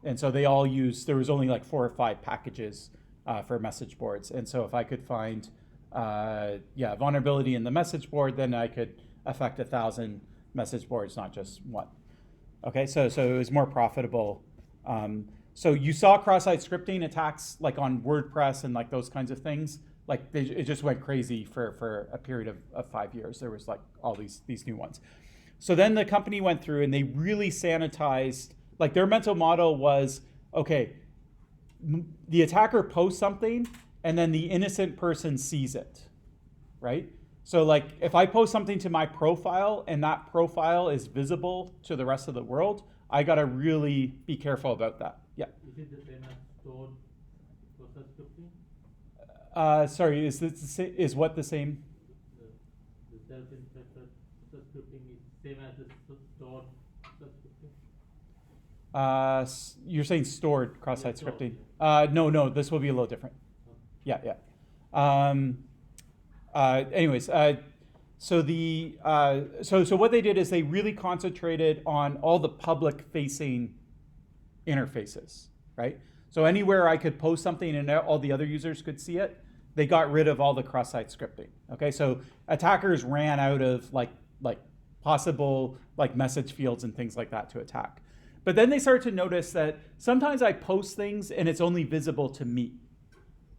And so they all there was only like 4 or 5 packages for message boards. And so if I could find vulnerability in the message board, then I could affect 1,000 message boards, not just one. Okay, so it was more profitable. So you saw cross-site scripting attacks like on WordPress and like those kinds of things. Like it just went crazy for a period of 5 years. There was like all these new ones. So then the company went through and they really sanitized, like their mental model was, okay, the attacker posts something and then the innocent person sees it, right? So like if I post something to my profile and that profile is visible to the rest of the world, I gotta really be careful about that. Yeah. Is it the same as stored process scripting? Sorry, is what the same? The self-inflicted process scripting is same as the stored process scripting? You're saying stored cross-site scripting. Yeah. No, this will be a little different. Okay. Yeah. anyways, so what they did is they really concentrated on all the public-facing interfaces, right? So anywhere I could post something and all the other users could see it, they got rid of all the cross-site scripting. Okay, so attackers ran out of like possible like message fields and things like that to attack. But then they started to notice that sometimes I post things and it's only visible to me,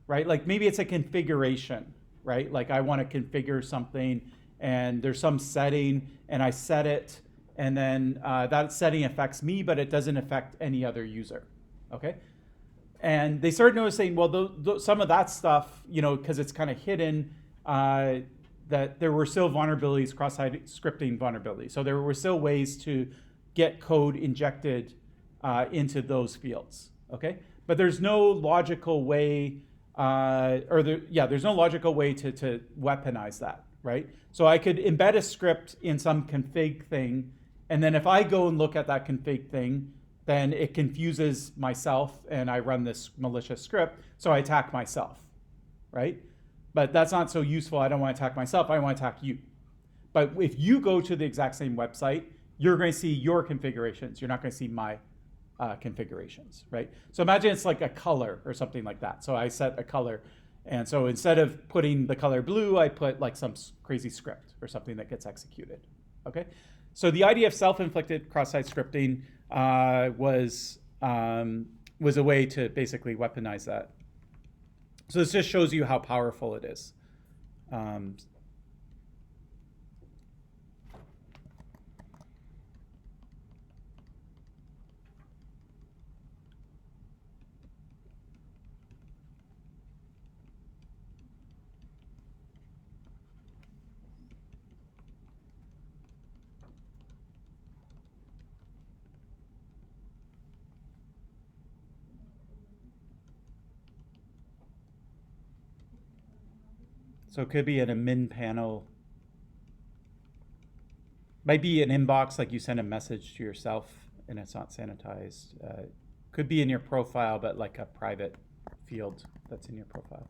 right? Like maybe it's a configuration, right? Like I want to configure something and there's some setting and I set it and then that setting affects me, but it doesn't affect any other user, okay? And they started noticing, well, some of that stuff, you know, because it's kind of hidden, that there were still vulnerabilities, cross-site scripting vulnerabilities. So there were still ways to get code injected into those fields, okay? But there's no logical way, there's no logical way to weaponize that, right? So I could embed a script in some config thing, and then if I go and look at that config thing, then it confuses myself and I run this malicious script, so I attack myself, right? But that's not so useful. I don't want to attack myself, I want to attack you. But if you go to the exact same website, you're going to see your configurations. You're not going to see my configurations, right? So imagine it's like a color or something like that. So I set a color, and so instead of putting the color blue, I put like some crazy script or something that gets executed, okay? So the idea of self-inflicted cross-site scripting was a way to basically weaponize that. So this just shows you how powerful it is. So it could be in a min panel. Might be an inbox, like you send a message to yourself and it's not sanitized. Could be in your profile, but like a private field that's in your profile.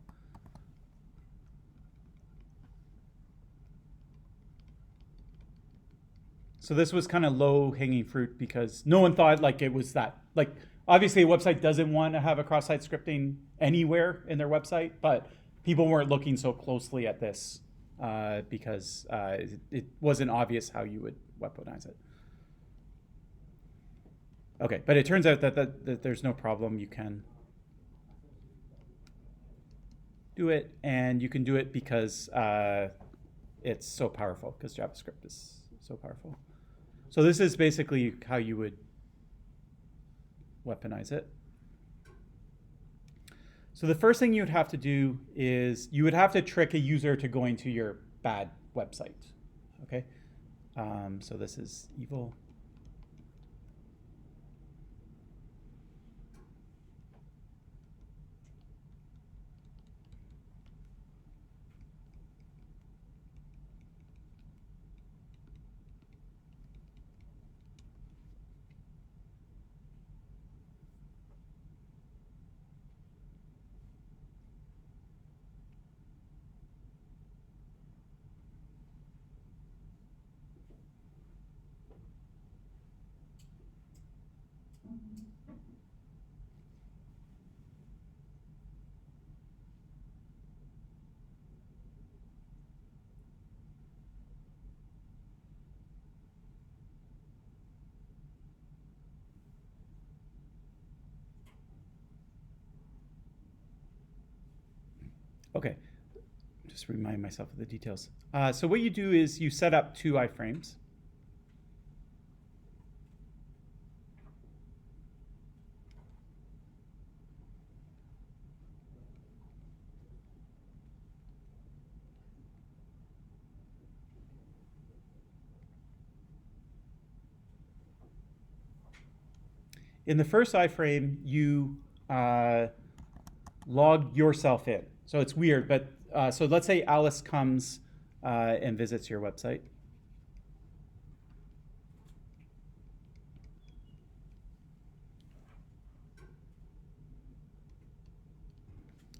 So this was kind of low hanging fruit because no one thought like it was that, like obviously a website doesn't want to have a cross-site scripting anywhere in their website, but people weren't looking so closely at this because it wasn't obvious how you would weaponize it. Okay, but it turns out that there's no problem. You can do it, and you can do it because it's so powerful, because JavaScript is so powerful. So this is basically how you would weaponize it. So the first thing you would have to do is you would have to trick a user to going to your bad website, okay? So this is evil. Okay, just remind myself of the details. So what you do is you set up 2 iframes. In the first iframe, you log yourself in. So it's weird, but so let's say Alice comes and visits your website.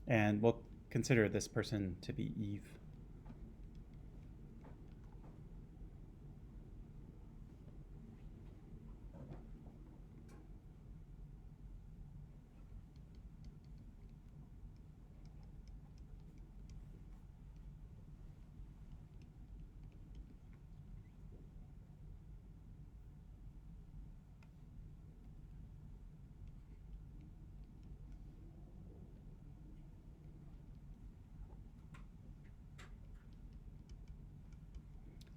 And we'll consider this person to be Eve.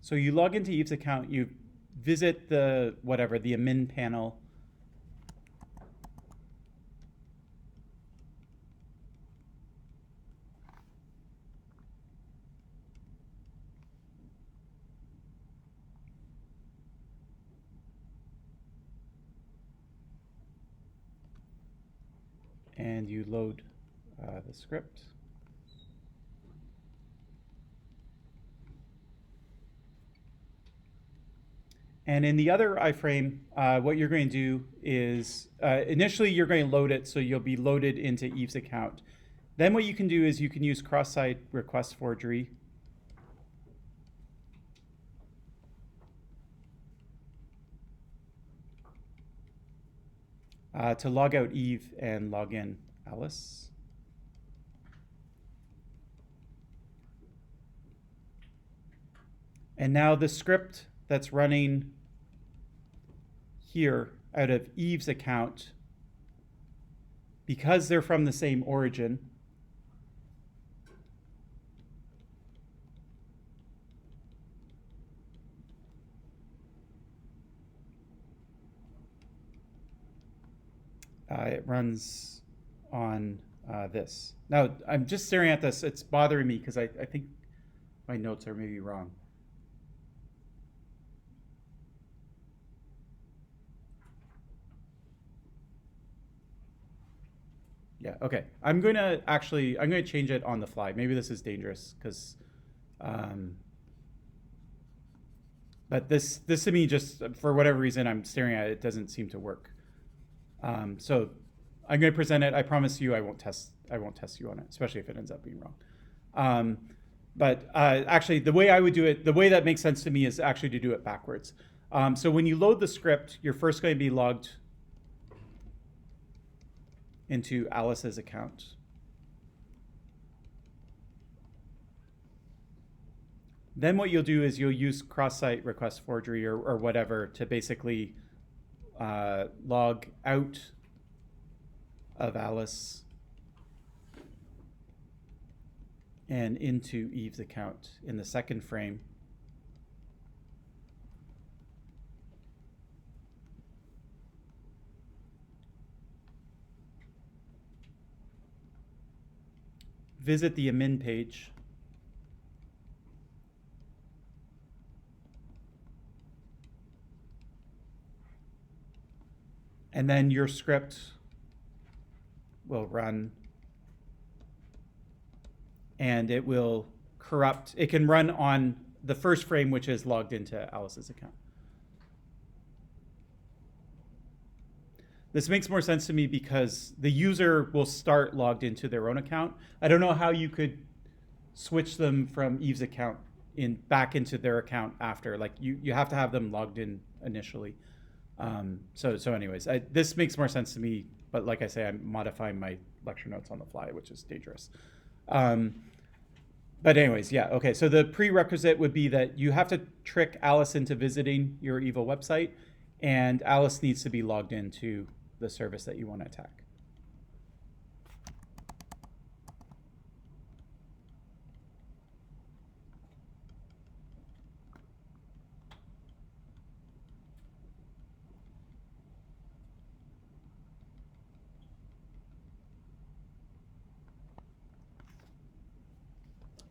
So you log into Eve's account, you visit the admin panel. And you load the script. And in the other iframe, what you're going to do is initially you're going to load it, so you'll be loaded into Eve's account. Then what you can do is you can use cross-site request forgery. To log out Eve and log in Alice. And now the script that's running here out of Eve's account, because they're from the same origin, it runs on this. Now, I'm just staring at this. It's bothering me because I think my notes are maybe wrong. Yeah, okay. I'm going to change it on the fly. Maybe this is dangerous because, but this to me, just for whatever reason I'm staring at it, doesn't seem to work. So I'm going to present it. I promise you I won't test you on it, especially if it ends up being wrong. But actually, the way I would do it, the way that makes sense to me is actually to do it backwards. So when you load the script, you're first going to be logged into Alice's account. Then what you'll do is you'll use cross-site request forgery or whatever to basically log out of Alice and into Eve's account in the second frame. Visit the admin page. And then your script will run, and it will corrupt. It can run on the first frame, which is logged into Alice's account. This makes more sense to me because the user will start logged into their own account. I don't know how you could switch them from Eve's account back into their account after. Like you have to have them logged in initially. So anyways, this makes more sense to me. But like I say, I'm modifying my lecture notes on the fly, which is dangerous. But anyways, yeah, okay. So the prerequisite would be that you have to trick Alice into visiting your evil website, and Alice needs to be logged into the service that you want to attack.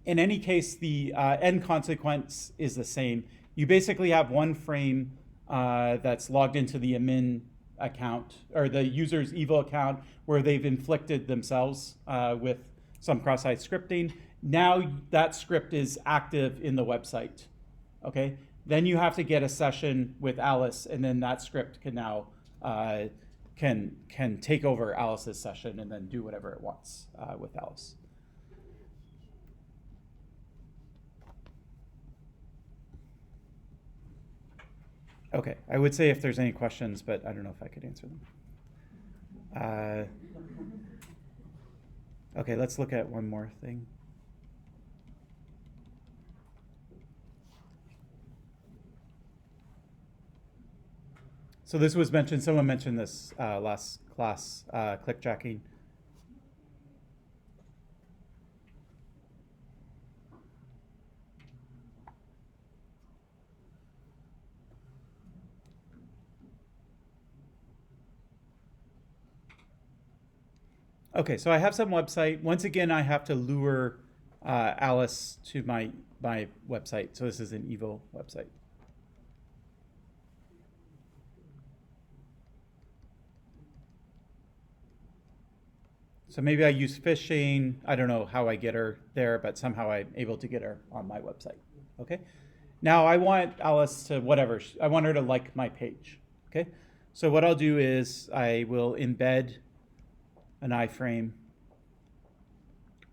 In any case, the end consequence is the same. You basically have one frame that's logged into the admin account or the user's evil account where they've inflicted themselves with some cross-site scripting. Now that script is active in the website. Okay. Then you have to get a session with Alice, and then that script can now can take over Alice's session and then do whatever it wants with Alice. Okay, I would say if there's any questions, but I don't know if I could answer them. Okay, let's look at one more thing. So this was mentioned, someone mentioned this last class, clickjacking. Okay, so I have some website. Once again, I have to lure Alice to my website. So this is an Evo website. So maybe I use phishing. I don't know how I get her there, but somehow I'm able to get her on my website. Okay. Now I want Alice to whatever. I want her to like my page. Okay. So what I'll do is I will embed an iframe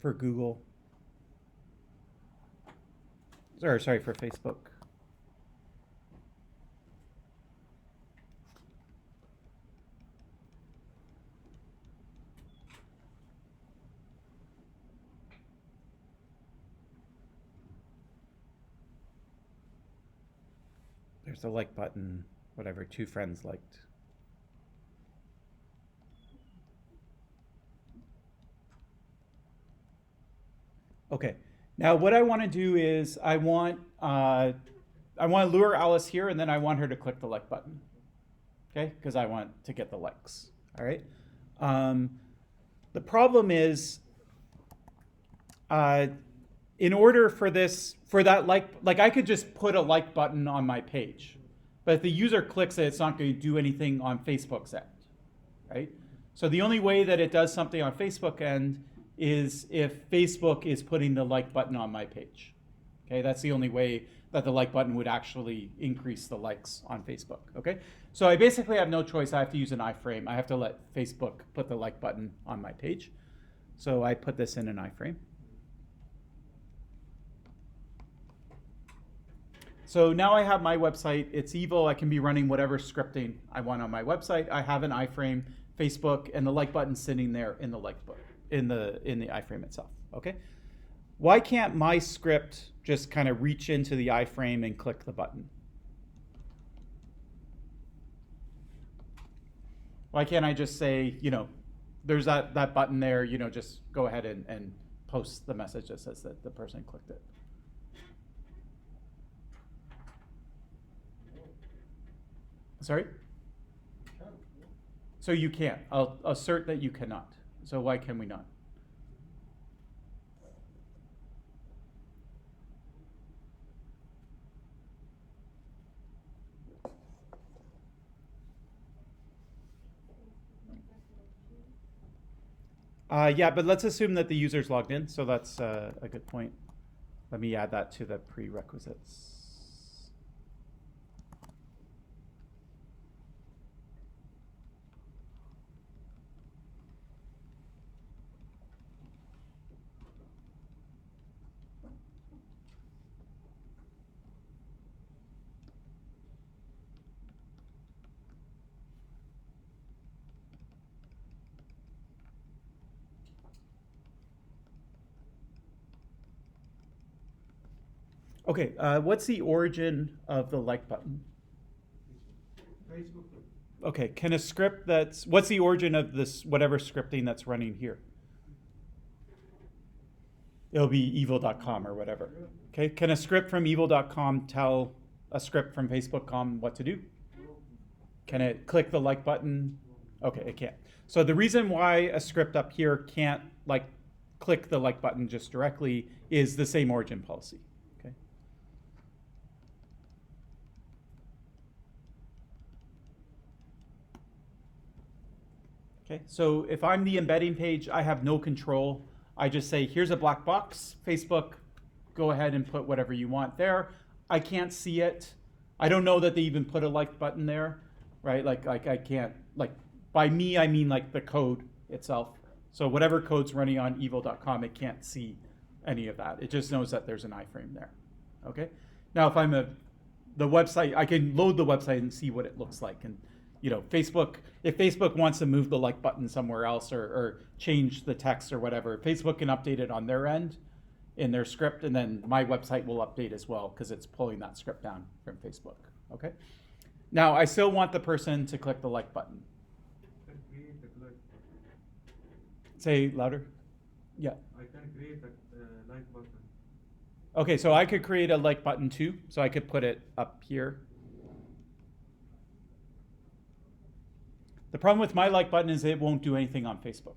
for Google. Sorry, for Facebook. There's the like button, whatever, 2 friends liked. Okay, now what I want to do is I want to lure Alice here, and then I want her to click the like button. Okay, because I want to get the likes. All right. The problem is, in order for that like I could just put a like button on my page, but if the user clicks it, it's not going to do anything on Facebook's end, right? So the only way that it does something on Facebook end is if Facebook is putting the like button on my page. Okay, that's the only way that the like button would actually increase the likes on Facebook. Okay, so I basically have no choice. I have to use an iframe. I have to let Facebook put the like button on my page. So I put this in an iframe. So now I have my website. It's evil. I can be running whatever scripting I want on my website. I have an iframe, Facebook, and the like button sitting there in the like button in the iframe itself. Okay. Why can't my script just kind of reach into the iframe and click the button? Why can't I just say, there's that button there, just go ahead and post the message that says that the person clicked it? Sorry? So you can't. I'll assert that you cannot. So why can we not? Yeah, but let's assume that the user's logged in, so that's a good point. Let me add that to the prerequisites. Okay, what's the origin of the like button? Facebook. Okay, can a script what's the origin of this, whatever scripting that's running here? It'll be evil.com or whatever. Okay, can a script from evil.com tell a script from Facebook.com what to do? Can it click the like button? Okay, it can't. So the reason why a script up here can't click the like button just directly is the same origin policy. Okay, so if I'm the embedding page, I have no control. I just say, here's a black box. Facebook, go ahead and put whatever you want there. I can't see it. I don't know that they even put a like button there, right? Like I can't, by me, I mean the code itself. So whatever code's running on evil.com, it can't see any of that. It just knows that there's an iframe there, okay? Now, if I'm the website, I can load the website and see what it looks like. And Facebook, if Facebook wants to move the like button somewhere else or change the text or whatever, Facebook can update it on their end in their script, and then my website will update as well because it's pulling that script down from Facebook. Okay. Now I still want the person to click the like button. Say louder. Yeah. I can create a like button. Okay, so I could create a like button too. So I could put it up here. The problem with my like button is it won't do anything on Facebook.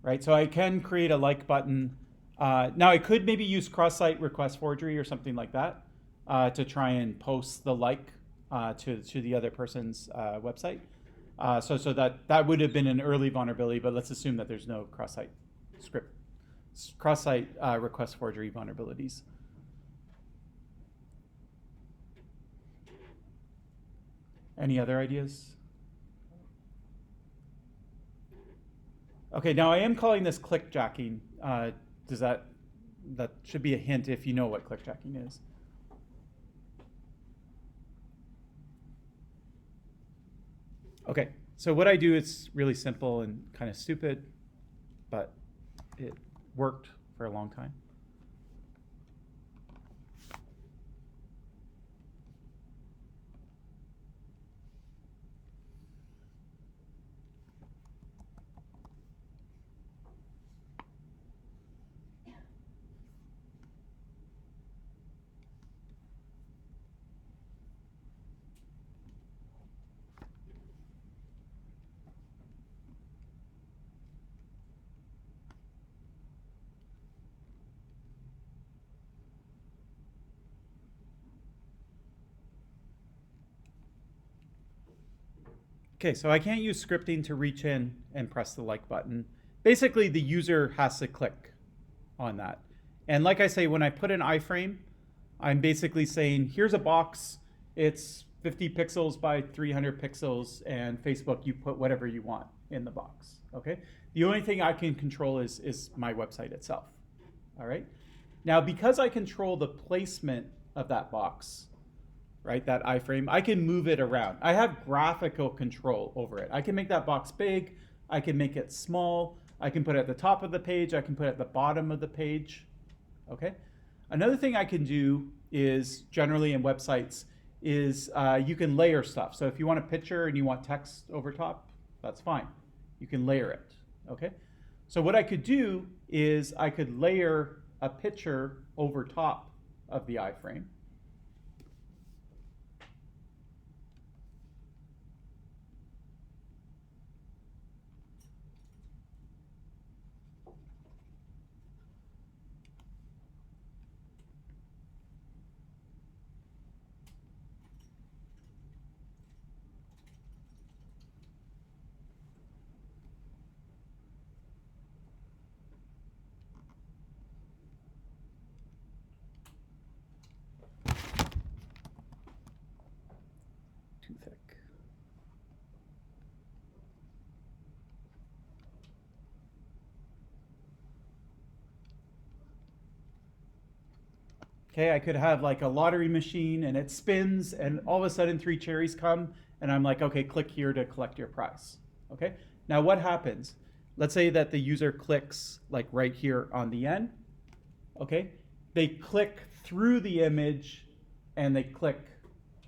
right? So I can create a like button. Now I could maybe use cross-site request forgery or something like that to try and post the like to the other person's website. So that would have been an early vulnerability, but let's assume that there's no cross-site request forgery vulnerabilities. Any other ideas? Okay, now I am calling this clickjacking. That should be a hint if you know what clickjacking is. Okay, so what I do is really simple and kind of stupid, but it worked for a long time. Okay, so I can't use scripting to reach in and press the like button. Basically, the user has to click on that. And like I say, when I put an iframe, I'm basically saying, here's a box. It's 50 pixels by 300 pixels, and Facebook, you put whatever you want in the box, okay? The only thing I can control is my website itself, all right? Now, because I control the placement of that box, right, that iframe, I can move it around. I have graphical control over it. I can make that box big, I can make it small, I can put it at the top of the page, I can put it at the bottom of the page, okay? Another thing I can do is, generally in websites, is you can layer stuff. So if you want a picture and you want text over top, that's fine. You can layer it, okay? So what I could do is I could layer a picture over top of the iframe. Too thick. Okay, I could have like a lottery machine and it spins and all of a sudden 3 cherries come and I'm like, okay, click here to collect your prize. Okay, now what happens? Let's say that the user clicks like right here on the end. Okay, they click through the image and they click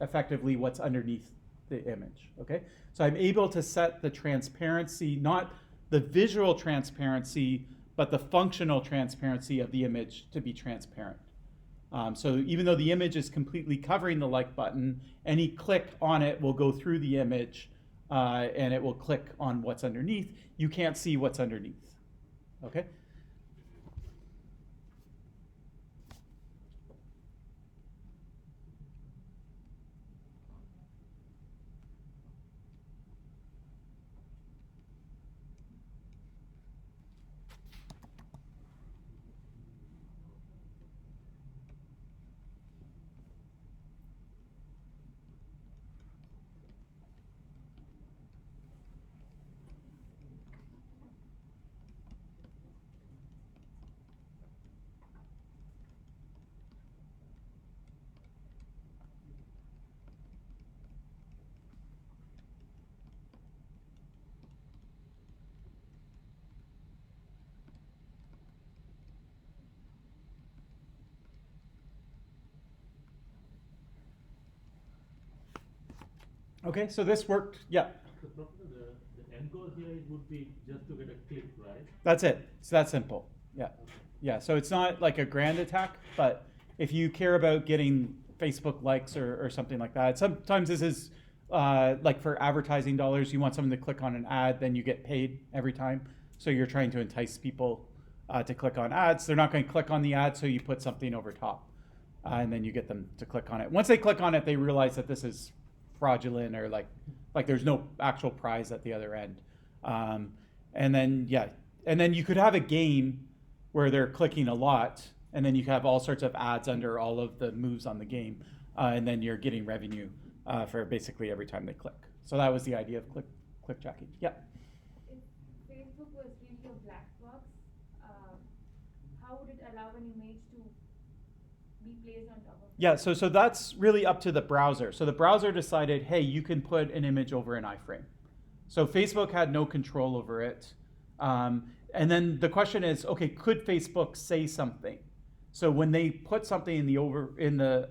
effectively what's underneath the image. Okay, so I'm able to set the transparency, not the visual transparency, but the functional transparency of the image to be transparent. So even though the image is completely covering the like button, any click on it will go through the image and it will click on what's underneath. You can't see what's underneath. Okay? Okay, so this worked. Yeah. So Professor, the end goal here would be just to get a click, right? That's it. It's that simple. Yeah. Okay. Yeah, so it's not like a grand attack, but if you care about getting Facebook likes or something like that, sometimes this is like for advertising dollars, you want someone to click on an ad, then you get paid every time. So you're trying to entice people to click on ads. They're not going to click on the ad, so you put something over top, and then you get them to click on it. Once they click on it, they realize that this is fraudulent, or like there's no actual prize at the other end. And then you could have a game where they're clicking a lot, and then you have all sorts of ads under all of the moves on the game, and then you're getting revenue for basically every time they click. So that was the idea of click jacking. Yeah. If Facebook was really a black box, how would it allow an image to be placed on top of it? Yeah, so that's really up to the browser. So the browser decided, hey, you can put an image over an iframe. So Facebook had no control over it. And then the question is, okay, could Facebook say something? So when they put something in the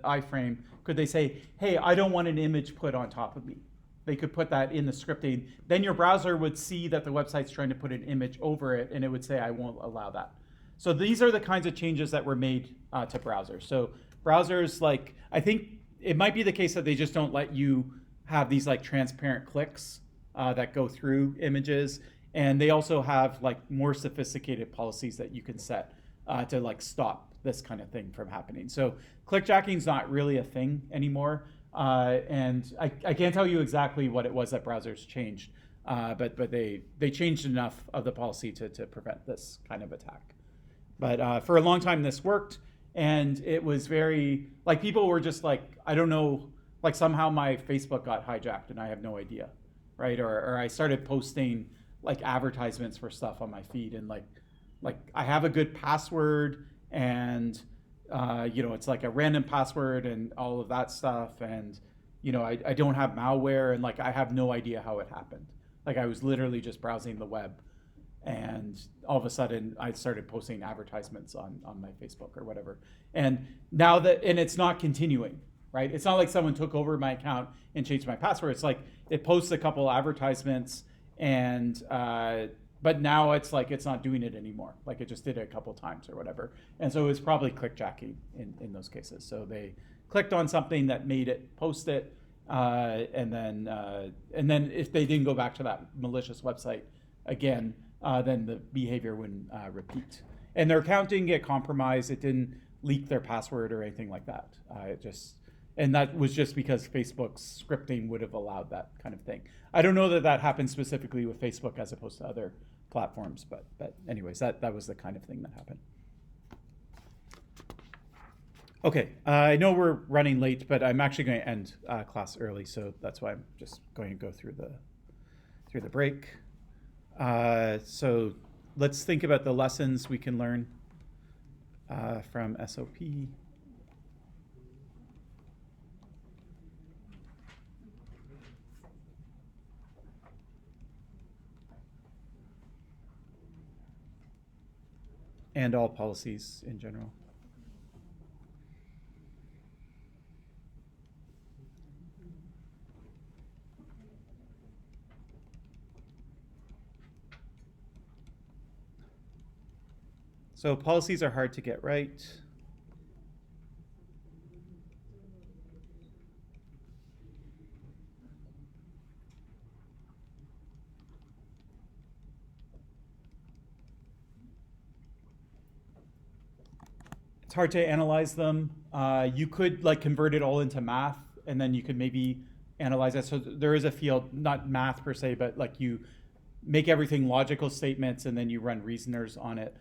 iframe, could they say, hey, I don't want an image put on top of me? They could put that in the scripting. Then your browser would see that the website's trying to put an image over it, and it would say, I won't allow that. So these are the kinds of changes that were made to browsers. So browsers, like, I think it might be the case that they just don't let you have these like transparent clicks that go through images. And they also have like more sophisticated policies that you can set to like stop this kind of thing from happening. So clickjacking is not really a thing anymore. And I can't tell you exactly what it was that browsers changed, but they changed enough of the policy to prevent this kind of attack. But for a long time, this worked. And it was very, like, people were just like, I don't know, like somehow my Facebook got hijacked and I have no idea, right? Or I started posting like advertisements for stuff on my feed, and like I have a good password, and it's like a random password and all of that stuff, and I don't have malware, and like I have no idea how it happened. Like I was literally just browsing the web, and all of a sudden I started posting advertisements on my Facebook or whatever. And now and it's not continuing, right? It's not like someone took over my account and changed my password. It's like it posts a couple advertisements, and but now it's like it's not doing it anymore. Like it just did it a couple times or whatever. And so it was probably clickjacking in those cases. So they clicked on something that made it post it, and then if they didn't go back to that malicious website again, then the behavior wouldn't repeat. And their account didn't get compromised. It didn't leak their password or anything like that. And that was just because Facebook's scripting would have allowed that kind of thing. I don't know that happened specifically with Facebook as opposed to other platforms, but anyways, that was the kind of thing that happened. Okay, I know we're running late, but I'm actually going to end class early, so that's why I'm just going to go through the break. So let's think about the lessons we can learn from SOP. And all policies in general. So policies are hard to get right. It's hard to analyze them. You could like convert it all into math, and then you could maybe analyze that. So there is a field, not math per se, but like you make everything logical statements, and then you run reasoners on it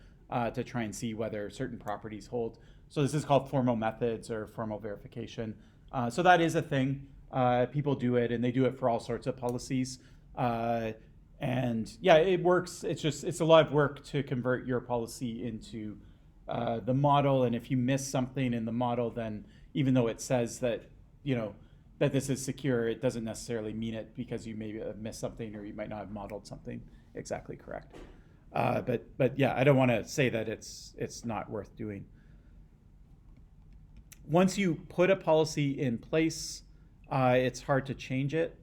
to try and see whether certain properties hold. So this is called formal methods or formal verification. So that is a thing. People do it, and they do it for all sorts of policies. And yeah, it works. It's a lot of work to convert your policy into the model, and if you miss something in the model, then even though it says that that this is secure, it doesn't necessarily mean it, because you maybe have missed something, or you might not have modeled something exactly correct. But yeah, I don't want to say that it's not worth doing. Once you put a policy in place, it's hard to change it.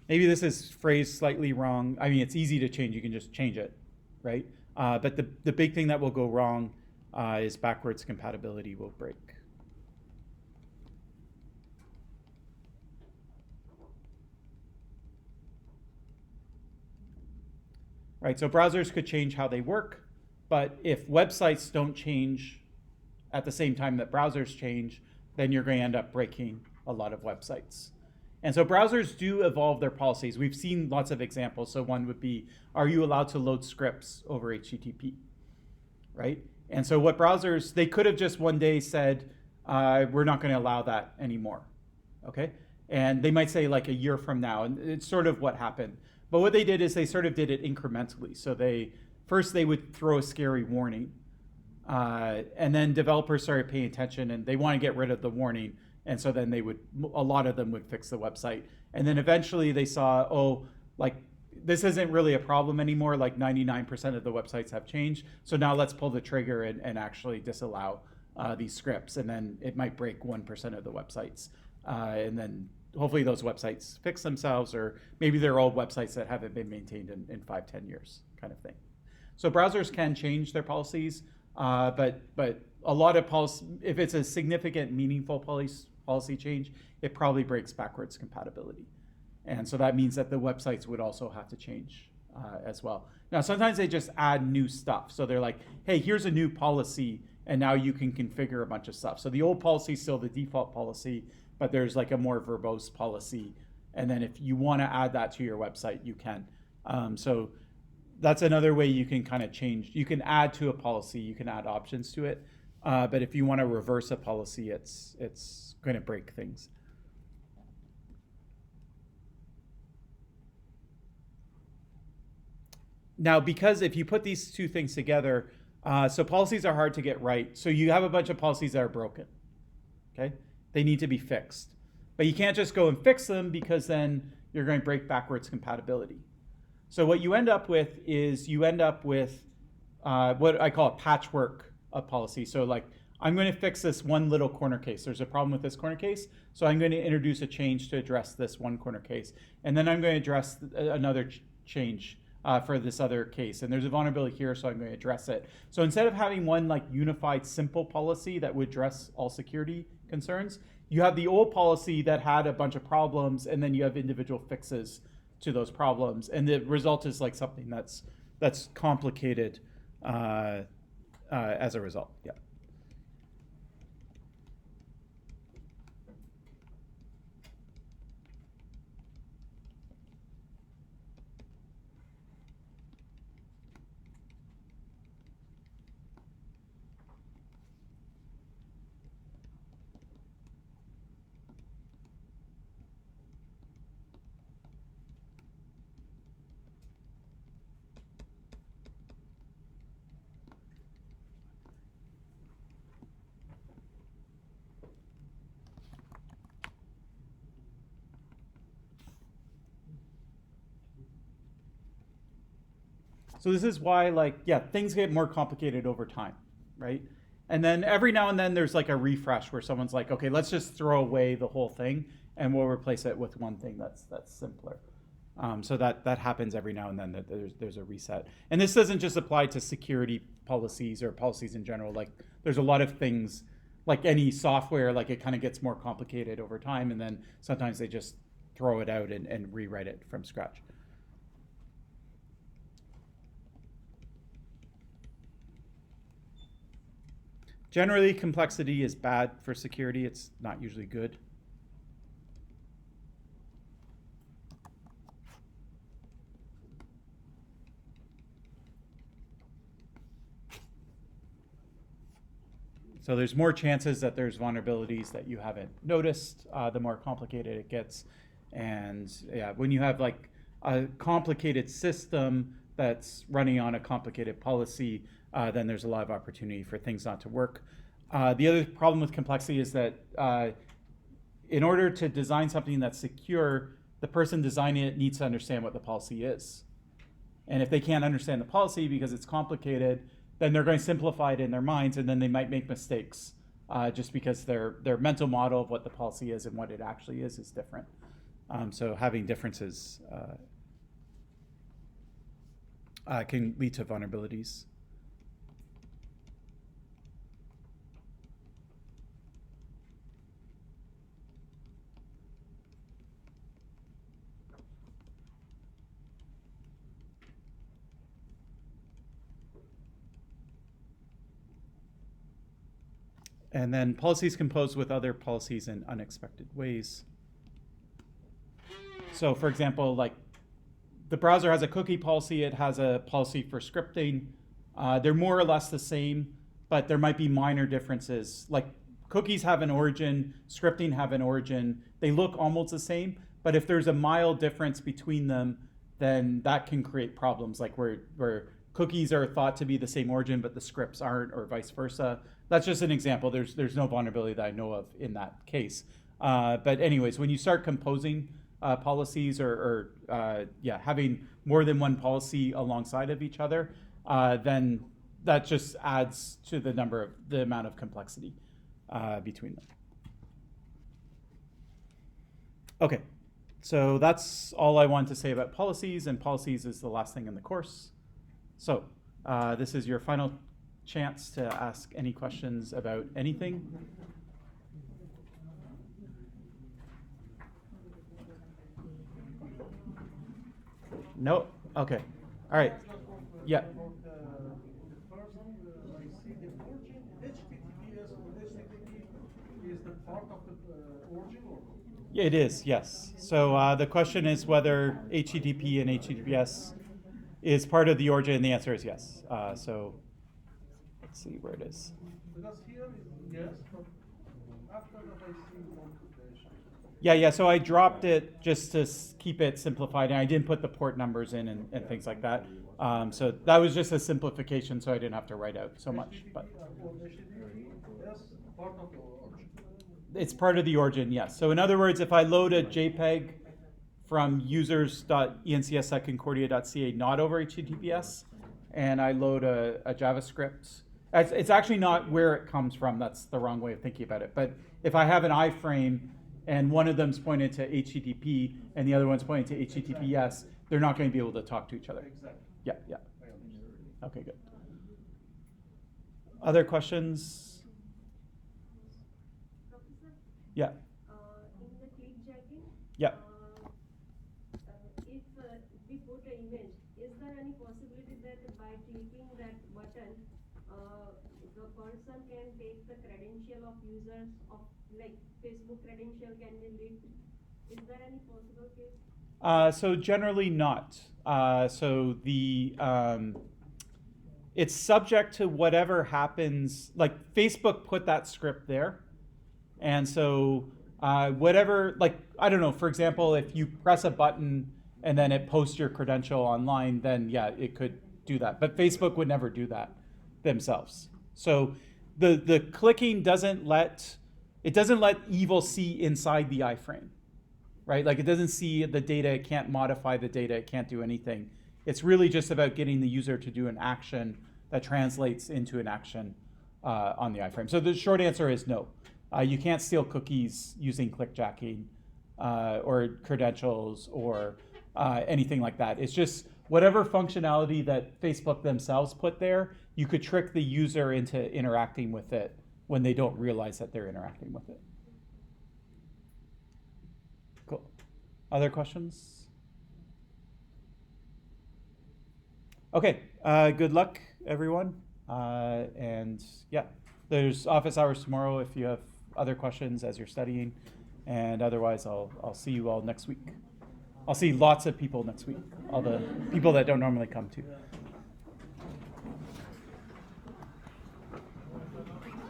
Maybe this is phrased slightly wrong. I mean, it's easy to change. You can just change it, right? But the big thing that will go wrong is backwards compatibility will break. right? So browsers could change how they work, but if websites don't change at the same time that browsers change, then you're going to end up breaking a lot of websites. And so browsers do evolve their policies. We've seen lots of examples. So one would be, are you allowed to load scripts over HTTP, right? And so what browsers, they could have just one day said, we're not going to allow that anymore, okay? And they might say like a year from now, and it's sort of what happened. But what they did is they sort of did it incrementally. So first they would throw a scary warning, and then developers started paying attention, and they want to get rid of the warning. And so then a lot of them would fix the website. And then eventually they saw, oh, like this isn't really a problem anymore. Like 99% of the websites have changed. So now let's pull the trigger and actually disallow these scripts. And then it might break 1% of the websites. And then hopefully those websites fix themselves, or maybe they're old websites that haven't been maintained in 5-10 years kind of thing. So browsers can change their policies, but a lot of policy, if it's a significant, meaningful policy change, it probably breaks backwards compatibility. And so that means that the websites would also have to change as well. Now, sometimes they just add new stuff. So they're like, hey, here's a new policy, and now you can configure a bunch of stuff. So the old policy is still the default policy, but there's like a more verbose policy. And then if you want to add that to your website, you can. So that's another way you can kind of change. You can add to a policy, you can add options to it. But if you want to reverse a policy, it's going to break things. Now, because if you put these two things together, so policies are hard to get right. So you have a bunch of policies that are broken, okay? They need to be fixed. But you can't just go and fix them, because then you're going to break backwards compatibility. So what you end up with is what I call a patchwork of policy. So like, I'm going to fix this one little corner case. There's a problem with this corner case, so I'm going to introduce a change to address this one corner case. And then I'm going to address another change for this other case. And there's a vulnerability here, so I'm going to address it. So instead of having one like unified simple policy that would address all security concerns, you have the old policy that had a bunch of problems, and then you have individual fixes to those problems. And the result is like something that's complicated as a result. Yeah. So this is why, like, yeah, things get more complicated over time, right? And then every now and then there's like a refresh where someone's like, okay, let's just throw away the whole thing and we'll replace it with one thing that's simpler. So that happens every now and then, that there's a reset. And this doesn't just apply to security policies or policies in general. Like, there's a lot of things, like any software, like it kind of gets more complicated over time, and then sometimes they just throw it out and rewrite it from scratch. Generally, complexity is bad for security. It's not usually good. So there's more chances that there's vulnerabilities that you haven't noticed, the more complicated it gets. And yeah, when you have like a complicated system that's running on a complicated policy, then there's a lot of opportunity for things not to work. The other problem with complexity is that in order to design something that's secure, the person designing it needs to understand what the policy is. And if they can't understand the policy because it's complicated, then they're going to simplify it in their minds, and then they might make mistakes just because their mental model of what the policy is and what it actually is different. So having differences can lead to vulnerabilities. And then policies compose with other policies in unexpected ways. So for example, like the browser has a cookie policy, it has a policy for scripting. They're more or less the same, but there might be minor differences. Like cookies have an origin, scripting have an origin. They look almost the same, but if there's a mild difference between them, then that can create problems, like where cookies are thought to be the same origin, but the scripts aren't, or vice versa. That's just an example. There's no vulnerability that I know of in that case. But anyways, when you start composing policies or having more than one policy alongside of each other, then that just adds to the amount of complexity between them. Okay, so that's all I want to say about policies, and policies is the last thing in the course. So this is your final chance to ask any questions about anything. No? Okay. All right. Yeah. I see the origin, HTTPS or HTTP is the part of the origin or? Yeah, it is, yes. So the question is whether HTTP and HTTPS is part of the origin, and the answer is yes. So let's see where it is. Because here is yes, but after that I see computation. Yeah, so I dropped it just to keep it simplified, and I didn't put the port numbers in and things like that. So that was just a simplification, so I didn't have to write out so much. But HTTPS part of the origin. it's part of the origin, yes. So in other words, if I load a JPEG from users.encs.concordia.ca not over HTTPS, and I load a JavaScript, it's actually not where it comes from. That's the wrong way of thinking about it. But if I have an iframe and one of them's pointed to HTTP and the other one's pointed to HTTPS, they're not going to be able to talk to each other. Exactly. Yeah. I understand. Okay, good. Other questions? Professor, Yeah. in the clickjacking, Yeah. if we put an image, is there any possibility that by clicking that button, the person can take the credential of users of like Facebook credential can be leaked? Is there any possible case? So generally not. So the it's subject to whatever happens. Like Facebook put that script there, and so whatever. Like I don't know. For example, if you press a button and then it posts your credential online, then yeah, it could do that. But Facebook would never do that themselves. So the clicking doesn't let evil see inside the iframe. Right? Like it doesn't see the data, it can't modify the data, it can't do anything. It's really just about getting the user to do an action that translates into an action on the iframe. So the short answer is no. You can't steal cookies using clickjacking or credentials or anything like that. It's just whatever functionality that Facebook themselves put there, you could trick the user into interacting with it when they don't realize that they're interacting with it. Cool. Other questions? Okay, good luck, everyone. And yeah, there's office hours tomorrow if you have other questions as you're studying. And otherwise, I'll see you all next week. I'll see lots of people next week, all the people that don't normally come to.